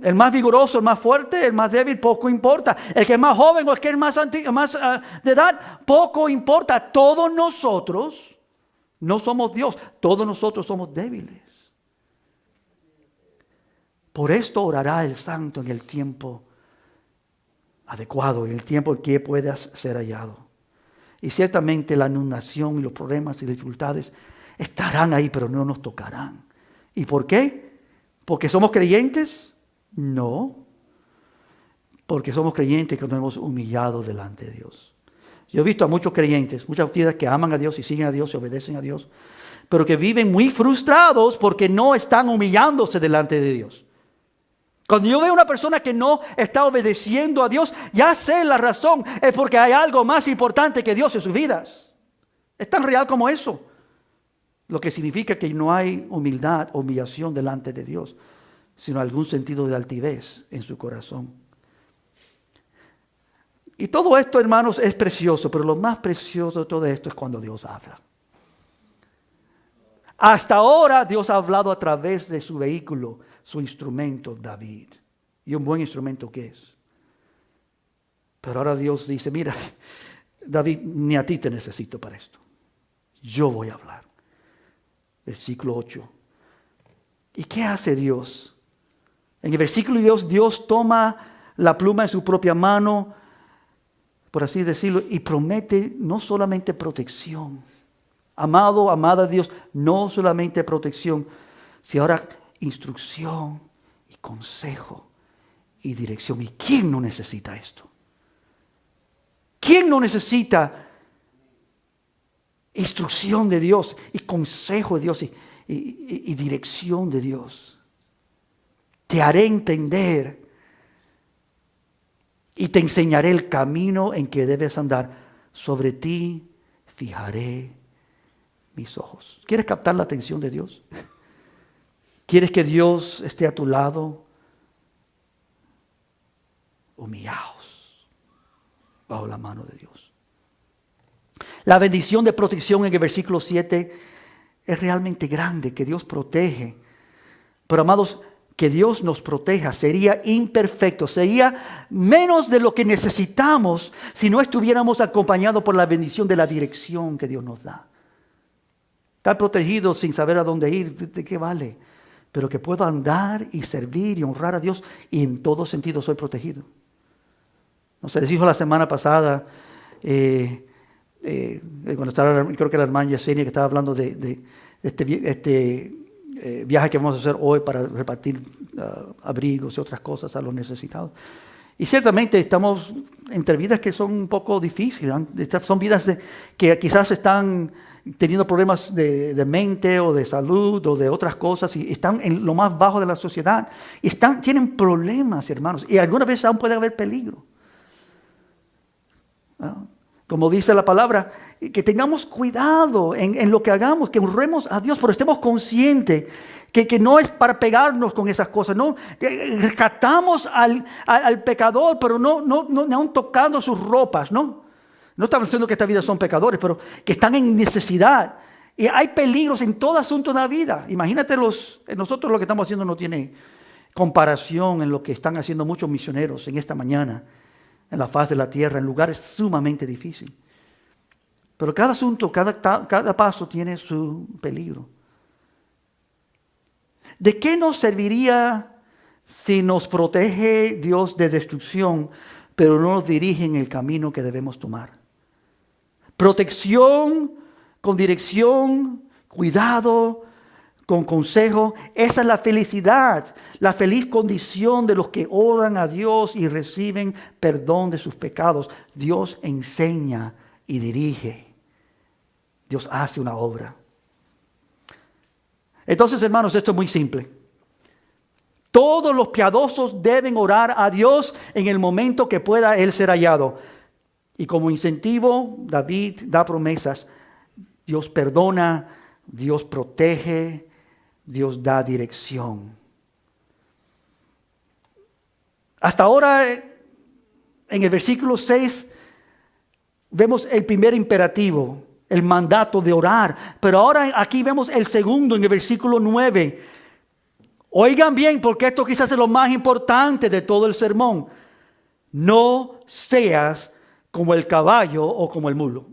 El más vigoroso, el más fuerte, el más débil, poco importa. El que es más joven o el que es más de edad, poco importa. Todos nosotros no somos Dios. Todos nosotros somos débiles. Por esto orará el santo en el tiempo adecuado, en el tiempo en que puedas ser hallado. Y ciertamente la inundación y los problemas y dificultades estarán ahí, pero no nos tocarán. ¿Y por qué? ¿Porque somos creyentes? No. Porque somos creyentes que nos hemos humillado delante de Dios. Yo he visto a muchos creyentes, muchas vidas que aman a Dios y siguen a Dios y obedecen a Dios, pero que viven muy frustrados porque no están humillándose delante de Dios. Cuando yo veo a una persona que no está obedeciendo a Dios, ya sé la razón, es porque hay algo más importante que Dios en sus vidas. Es tan real como eso. Lo que significa que no hay humildad, humillación delante de Dios, sino algún sentido de altivez en su corazón. Y todo esto, hermanos, es precioso, pero lo más precioso de todo esto es cuando Dios habla. Hasta ahora Dios ha hablado a través de su vehículo, su instrumento, David. Y un buen instrumento que es. Pero ahora Dios dice, mira, David, ni a ti te necesito para esto. Yo voy a hablar. Versículo 8. ¿Y qué hace Dios? En el versículo Dios toma la pluma en su propia mano, por así decirlo, y promete no solamente protección. Amado, amada Dios, no solamente protección, sino ahora instrucción consejo y dirección. ¿Y quién no necesita esto? ¿Quién no necesita instrucción de Dios y consejo de Dios y dirección de Dios? Te haré entender y te enseñaré el camino en que debes andar. Sobre ti fijaré mis ojos. ¿Quieres captar la atención de Dios? ¿Quieres que Dios esté a tu lado? Humillaos bajo la mano de Dios. La bendición de protección en el versículo 7 es realmente grande, que Dios protege. Pero amados, que Dios nos proteja sería imperfecto, sería menos de lo que necesitamos si no estuviéramos acompañados por la bendición de la dirección que Dios nos da. Estar protegido sin saber a dónde ir, ¿de qué vale? Pero que puedo andar y servir y honrar a Dios y en todo sentido soy protegido. No se les dijo la semana pasada, cuando estaba, creo que la hermana Yesenia que estaba hablando de este viaje que vamos a hacer hoy para repartir abrigos y otras cosas a los necesitados. Y ciertamente estamos entre vidas que son un poco difíciles. Son vidas que quizás están teniendo problemas de mente o de salud o de otras cosas y están en lo más bajo de la sociedad. Y tienen problemas, hermanos. Y algunas veces aún puede haber peligro. ¿No? Como dice la palabra, que tengamos cuidado en lo que hagamos, que honremos a Dios, pero estemos conscientes que no es para pegarnos con esas cosas. No, rescatamos al pecador, pero no tocando sus ropas, ¿no? No estamos diciendo que estas vidas son pecadores, pero que están en necesidad. Y hay peligros en todo asunto de la vida. Imagínate, nosotros lo que estamos haciendo no tiene comparación en lo que están haciendo muchos misioneros en esta mañana, en la faz de la tierra, en lugares sumamente difíciles. Pero cada asunto, cada paso tiene su peligro. ¿De qué nos serviría si nos protege Dios de destrucción, pero no nos dirige en el camino que debemos tomar? Protección con dirección, cuidado, con consejo. Esa es la felicidad, la feliz condición de los que oran a Dios y reciben perdón de sus pecados. Dios enseña y dirige. Dios hace una obra. Entonces, hermanos, esto es muy simple. Todos los piadosos deben orar a Dios en el momento que pueda Él ser hallado. Y como incentivo, David da promesas. Dios perdona, Dios protege, Dios da dirección. Hasta ahora, en el versículo 6, vemos el primer imperativo, el mandato de orar. Pero ahora aquí vemos el segundo en el versículo 9. Oigan bien, porque esto quizás es lo más importante de todo el sermón. No seas como el caballo o como el mulo.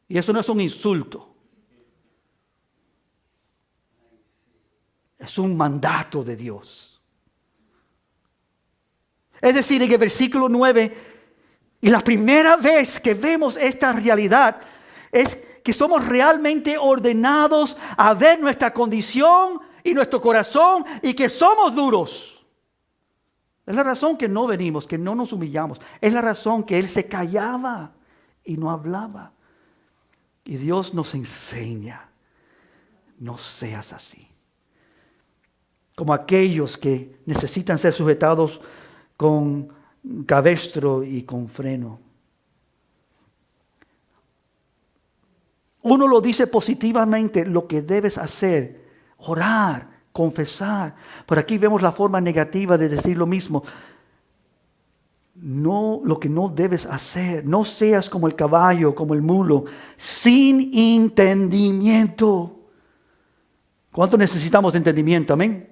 Y eso no es un insulto. Es un mandato de Dios. Es decir, en el versículo 9, y la primera vez que vemos esta realidad es que somos realmente ordenados a ver nuestra condición y nuestro corazón y que somos duros. Es la razón que no venimos, que no nos humillamos. Es la razón que Él se callaba y no hablaba. Y Dios nos enseña, no seas así. Como aquellos que necesitan ser sujetados con cabestro y con freno. Uno lo dice positivamente, lo que debes hacer, orar, confesar. Pero aquí vemos la forma negativa de decir lo mismo. No, lo que no debes hacer, no seas como el caballo, como el mulo, sin entendimiento. ¿Cuánto necesitamos de entendimiento? Amén.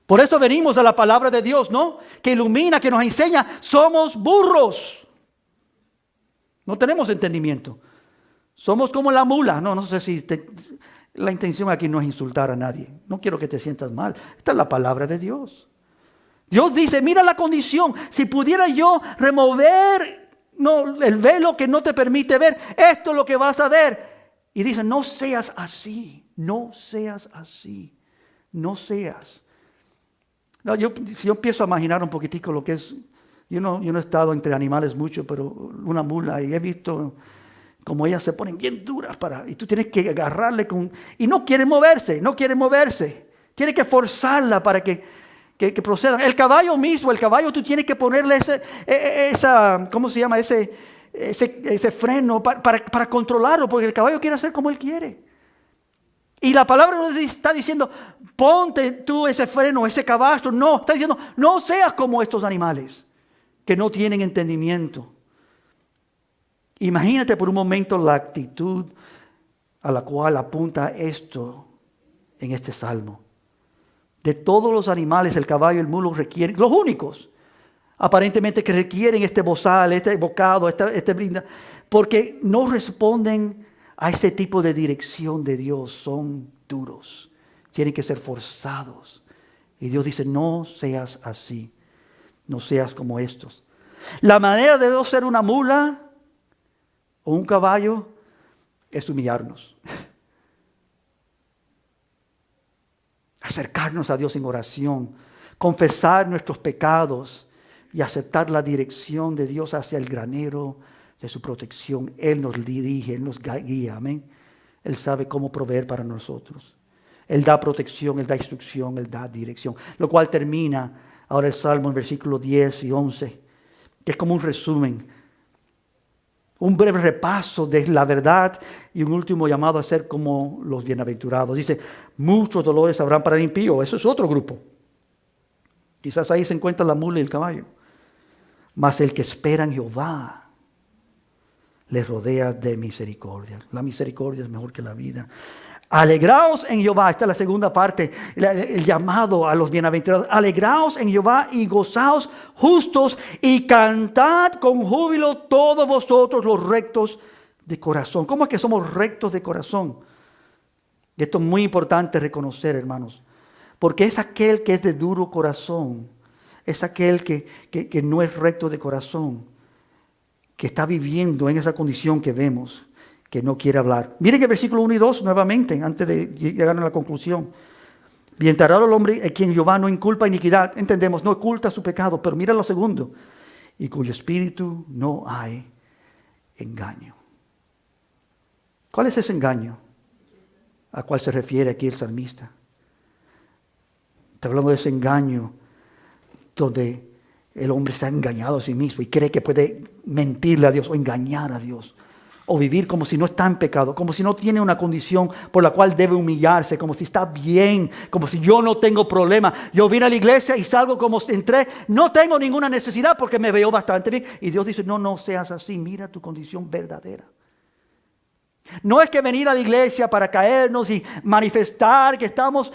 Por eso venimos a la palabra de Dios, ¿no? Que ilumina, que nos enseña. Somos burros. No tenemos entendimiento. Somos como la mula. No sé si la intención aquí no es insultar a nadie. No quiero que te sientas mal. Esta es la palabra de Dios. Dios dice, mira la condición. Si pudiera yo remover el velo que no te permite ver, esto es lo que vas a ver. Y dice, no seas así. No seas así. no seas. No, si yo empiezo a imaginar un poquitico lo que es, yo no he estado entre animales mucho, pero una mula, y he visto como ellas se ponen bien duras y tú tienes que agarrarle y no quiere moverse. Tienes que forzarla para que procedan. El caballo mismo, tú tienes que ponerle ¿cómo se llama? Ese freno para controlarlo, porque el caballo quiere hacer como él quiere. Y la palabra no está diciendo, ponte tú ese freno, ese caballo. No, está diciendo, no seas como estos animales que no tienen entendimiento. Imagínate por un momento la actitud a la cual apunta esto en este salmo. De todos los animales, el caballo y el mulo requieren, los únicos, aparentemente que requieren este bozal, este bocado, este brinda, porque no responden a ese tipo de dirección de Dios. Son duros, tienen que ser forzados. Y Dios dice, no seas así, no seas como estos. La manera de no ser una mula o un caballo es humillarnos. Acercarnos a Dios en oración, confesar nuestros pecados y aceptar la dirección de Dios hacia el granero de su protección. Él nos dirige, Él nos guía, amén. Él sabe cómo proveer para nosotros. Él da protección, Él da instrucción, Él da dirección. Lo cual termina ahora el Salmo en versículos 10 y 11, que es como un resumen. Un breve repaso de la verdad y un último llamado a ser como los bienaventurados. Dice, muchos dolores habrán para el impío. Eso es otro grupo. Quizás ahí se encuentra la mula y el caballo. Mas el que espera en Jehová les rodea de misericordia. La misericordia es mejor que la vida. Alegraos en Jehová. Esta es la segunda parte, el llamado a los bienaventurados. Alegraos en Jehová y gozaos justos y cantad con júbilo todos vosotros los rectos de corazón. ¿Cómo es que somos rectos de corazón? Y esto es muy importante reconocer, hermanos, porque es aquel que es de duro corazón, es aquel que no es recto de corazón, que está viviendo en esa condición que vemos, que no quiere hablar. Miren el versículo 1 y 2 nuevamente, antes de llegar a la conclusión. Bienaventurado el hombre a quien Jehová no inculpa iniquidad. Entendemos, no oculta su pecado, pero mira lo segundo. Y cuyo espíritu no hay engaño. ¿Cuál es ese engaño a cual se refiere aquí el salmista? Está hablando de ese engaño donde el hombre está engañado a sí mismo y cree que puede mentirle a Dios o engañar a Dios. O vivir como si no está en pecado, como si no tiene una condición por la cual debe humillarse, como si está bien, como si yo no tengo problema. Yo vine a la iglesia y salgo como entré, no tengo ninguna necesidad porque me veo bastante bien. Y Dios dice, no seas así, mira tu condición verdadera. No es que venir a la iglesia para caernos y manifestar que estamos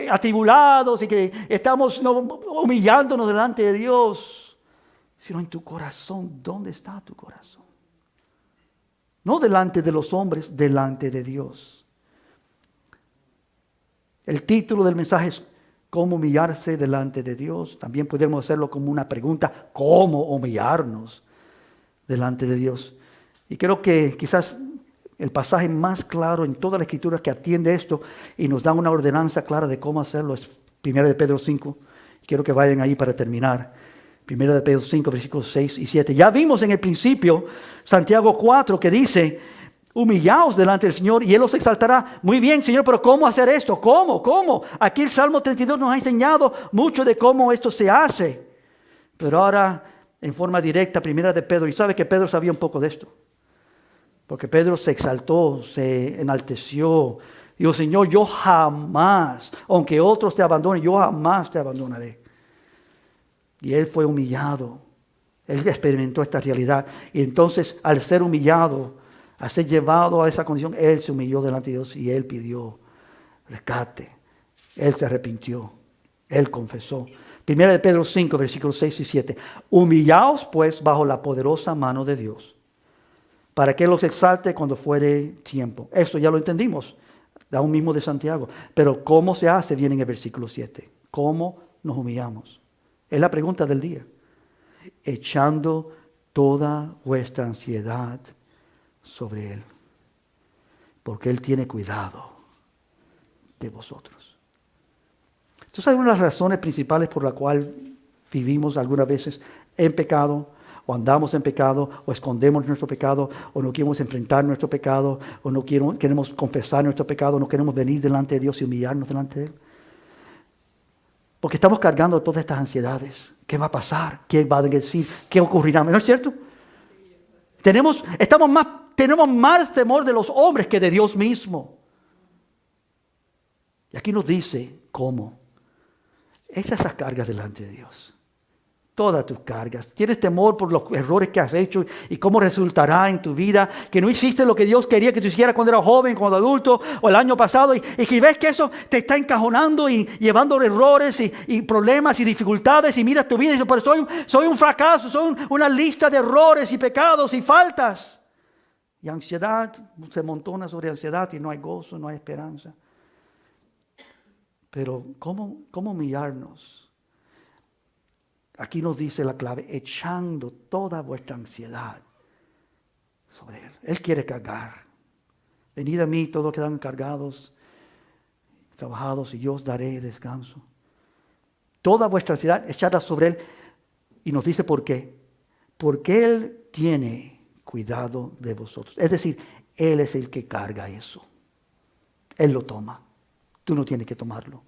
atribulados y que estamos humillándonos delante de Dios, sino en tu corazón. ¿Dónde está tu corazón? No delante de los hombres, delante de Dios. El título del mensaje es ¿cómo humillarse delante de Dios? También podemos hacerlo como una pregunta, ¿cómo humillarnos delante de Dios? Y creo que quizás el pasaje más claro en toda la Escritura que atiende esto y nos da una ordenanza clara de cómo hacerlo es 1 de Pedro 5. Quiero que vayan ahí para terminar. 1 de Pedro 5, versículos 6 y 7. Ya vimos en el principio Santiago 4 que dice, humillaos delante del Señor y Él os exaltará. Muy bien, Señor, pero ¿cómo hacer esto? ¿Cómo? Aquí el Salmo 32 nos ha enseñado mucho de cómo esto se hace. Pero ahora, en forma directa, 1 de Pedro, y sabe que Pedro sabía un poco de esto. Porque Pedro se exaltó, se enalteció. Dijo, Señor, yo jamás, aunque otros te abandonen, yo jamás te abandonaré. Y él fue humillado. Él experimentó esta realidad. Y entonces, al ser humillado, al ser llevado a esa condición, él se humilló delante de Dios y él pidió rescate. Él se arrepintió. Él confesó. 1 de Pedro 5, versículos 6 y 7. Humillaos pues bajo la poderosa mano de Dios, para que Él los exalte cuando fuere tiempo. Eso ya lo entendimos, aún mismo de Santiago. Pero ¿cómo se hace? Viene en el versículo 7. ¿Cómo nos humillamos? Es la pregunta del día. Echando toda vuestra ansiedad sobre Él, porque Él tiene cuidado de vosotros. ¿Tú sabes una de las razones principales por la cual vivimos algunas veces en pecado, o andamos en pecado, o escondemos nuestro pecado, o no queremos enfrentar nuestro pecado, o no queremos confesar nuestro pecado, no queremos venir delante de Dios y humillarnos delante de Él? Porque estamos cargando todas estas ansiedades. ¿Qué va a pasar? ¿Qué va a decir? ¿Qué ocurrirá? ¿No es cierto? Tenemos más temor de los hombres que de Dios mismo. Y aquí nos dice cómo. Echa esas cargas delante de Dios. Todas tus cargas. Tienes temor por los errores que has hecho y cómo resultará en tu vida, que no hiciste lo que Dios quería que tú hicieras cuando eras joven, cuando adulto o el año pasado, y que ves que eso te está encajonando y llevando errores y problemas y dificultades, y miras tu vida y dices, pero soy un fracaso, soy una lista de errores y pecados y faltas. Y ansiedad se montona sobre ansiedad y no hay gozo, no hay esperanza. Pero ¿cómo humillarnos? Aquí nos dice la clave, echando toda vuestra ansiedad sobre Él. Él quiere cargar. Venid a mí todos que están cargados, trabajados, y yo os daré descanso. Toda vuestra ansiedad, echadla sobre Él. Y nos dice por qué. Porque Él tiene cuidado de vosotros. Es decir, Él es el que carga eso. Él lo toma. Tú no tienes que tomarlo.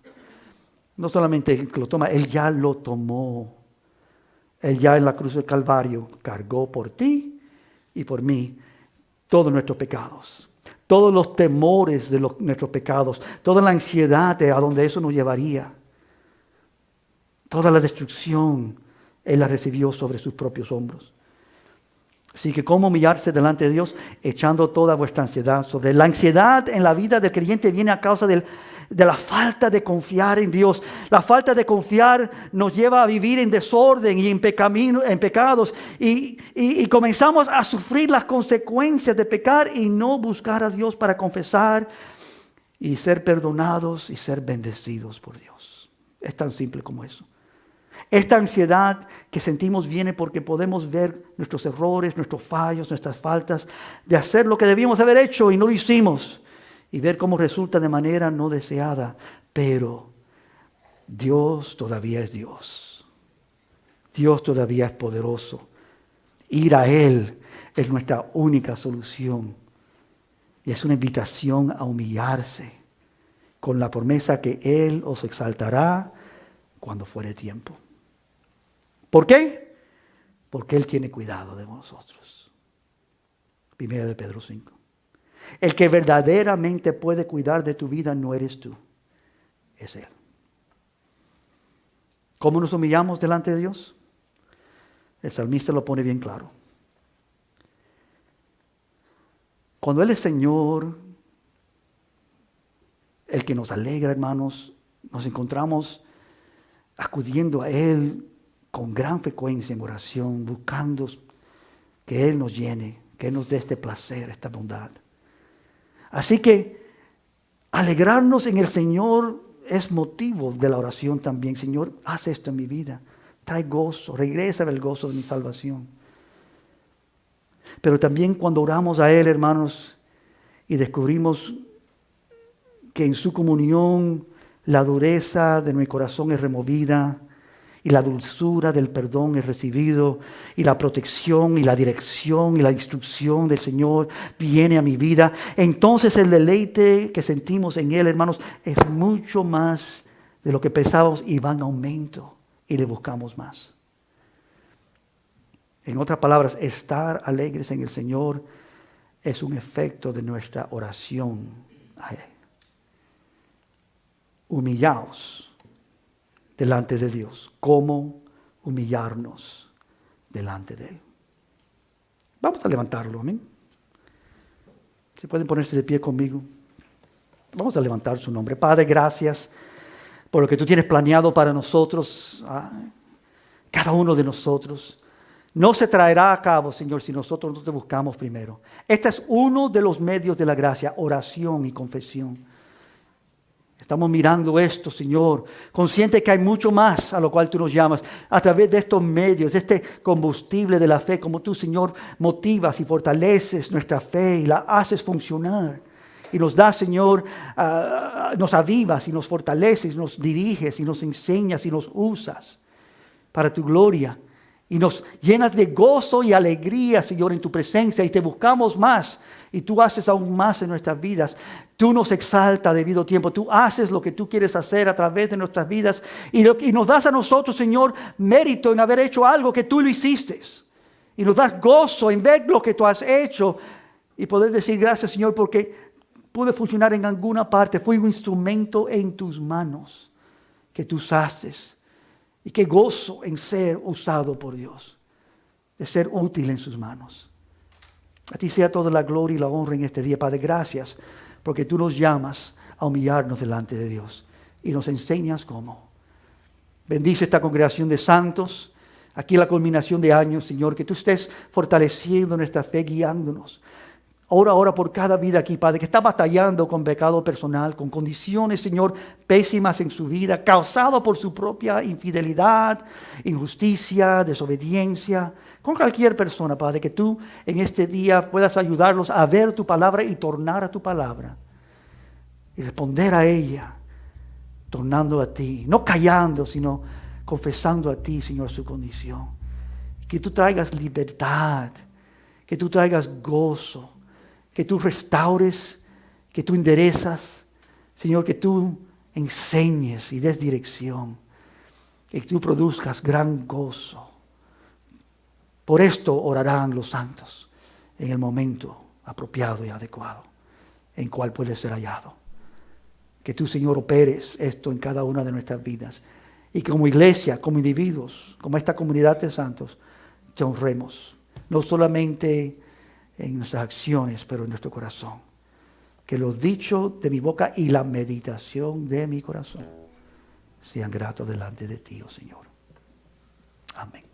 No solamente el que lo toma, Él ya lo tomó. Él ya en la cruz del Calvario cargó por ti y por mí todos nuestros pecados. Todos los temores de nuestros pecados. Toda la ansiedad de a donde eso nos llevaría. Toda la destrucción Él la recibió sobre sus propios hombros. Así que ¿cómo humillarse delante de Dios? Echando toda vuestra ansiedad sobre Él. La ansiedad en la vida del creyente viene a causa de la falta de confiar en Dios. La falta de confiar nos lleva a vivir en desorden y en pecados. Y comenzamos a sufrir las consecuencias de pecar y no buscar a Dios para confesar y ser perdonados y ser bendecidos por Dios. Es tan simple como eso. Esta ansiedad que sentimos viene porque podemos ver nuestros errores, nuestros fallos, nuestras faltas, de hacer lo que debíamos haber hecho y no lo hicimos, y ver cómo resulta de manera no deseada. Pero Dios todavía es Dios. Dios todavía es poderoso. Ir a Él es nuestra única solución. Y es una invitación a humillarse con la promesa que Él os exaltará cuando fuere tiempo. ¿Por qué? Porque Él tiene cuidado de vosotros. 1 de Pedro 5. El que verdaderamente puede cuidar de tu vida no eres tú, es Él. ¿Cómo nos humillamos delante de Dios? El salmista lo pone bien claro. Cuando Él es Señor, el que nos alegra, hermanos, nos encontramos acudiendo a Él con gran frecuencia en oración, buscando que Él nos llene, que Él nos dé este placer, esta bondad. Así que alegrarnos en el Señor es motivo de la oración también. Señor, haz esto en mi vida. Trae gozo, regresa el gozo de mi salvación. Pero también cuando oramos a Él, hermanos, y descubrimos que en su comunión la dureza de mi corazón es removida, y la dulzura del perdón es recibido, y la protección y la dirección y la instrucción del Señor viene a mi vida. Entonces el deleite que sentimos en Él, hermanos, es mucho más de lo que pensábamos y va en aumento y le buscamos más. En otras palabras, estar alegres en el Señor es un efecto de nuestra oración a Él. Humillaos delante de Dios. ¿Cómo humillarnos delante de Él? Vamos a levantarlo, amén. ¿Se pueden ponerse de pie conmigo? Vamos a levantar su nombre. Padre, gracias por lo que tú tienes planeado para nosotros, cada uno de nosotros. No se traerá a cabo, Señor, si nosotros no te buscamos primero. Este es uno de los medios de la gracia, oración y confesión. Estamos mirando esto, Señor, consciente que hay mucho más a lo cual tú nos llamas, a través de estos medios, de este combustible de la fe, como tú, Señor, motivas y fortaleces nuestra fe y la haces funcionar. y nos das, Señor, nos avivas y nos fortaleces, nos diriges y nos enseñas y nos usas para tu gloria. Y nos llenas de gozo y alegría, Señor, en tu presencia. Y te buscamos más. Y tú haces aún más en nuestras vidas. Tú nos exaltas debido tiempo. Tú haces lo que tú quieres hacer a través de nuestras vidas. Y nos das a nosotros, Señor, mérito en haber hecho algo que tú lo hiciste. Y nos das gozo en ver lo que tú has hecho. Y poder decir gracias, Señor, porque pude funcionar en alguna parte. Fui un instrumento en tus manos que tú usaste. Y qué gozo en ser usado por Dios, de ser útil en sus manos. A ti sea toda la gloria y la honra en este día, Padre. Gracias, porque tú nos llamas a humillarnos delante de Dios y nos enseñas cómo. Bendice esta congregación de santos, aquí la culminación de años, Señor, que tú estés fortaleciendo nuestra fe, guiándonos. Ora por cada vida aquí, Padre, que está batallando con pecado personal, con condiciones, Señor, pésimas en su vida, causado por su propia infidelidad, injusticia, desobediencia. Con cualquier persona, Padre, que tú en este día puedas ayudarlos a ver tu palabra y tornar a tu palabra. Y responder a ella, tornando a ti. No callando, sino confesando a ti, Señor, su condición. Que tú traigas libertad, que tú traigas gozo, que tú restaures, que tú enderezas, Señor, que tú enseñes y des dirección, que tú produzcas gran gozo. Por esto orarán los santos en el momento apropiado y adecuado, en cual puede ser hallado. Que tú, Señor, operes esto en cada una de nuestras vidas y que como iglesia, como individuos, como esta comunidad de santos, te honremos, no solamente en nuestras acciones, pero en nuestro corazón. Que los dichos de mi boca y la meditación de mi corazón sean gratos delante de ti, oh Señor. Amén.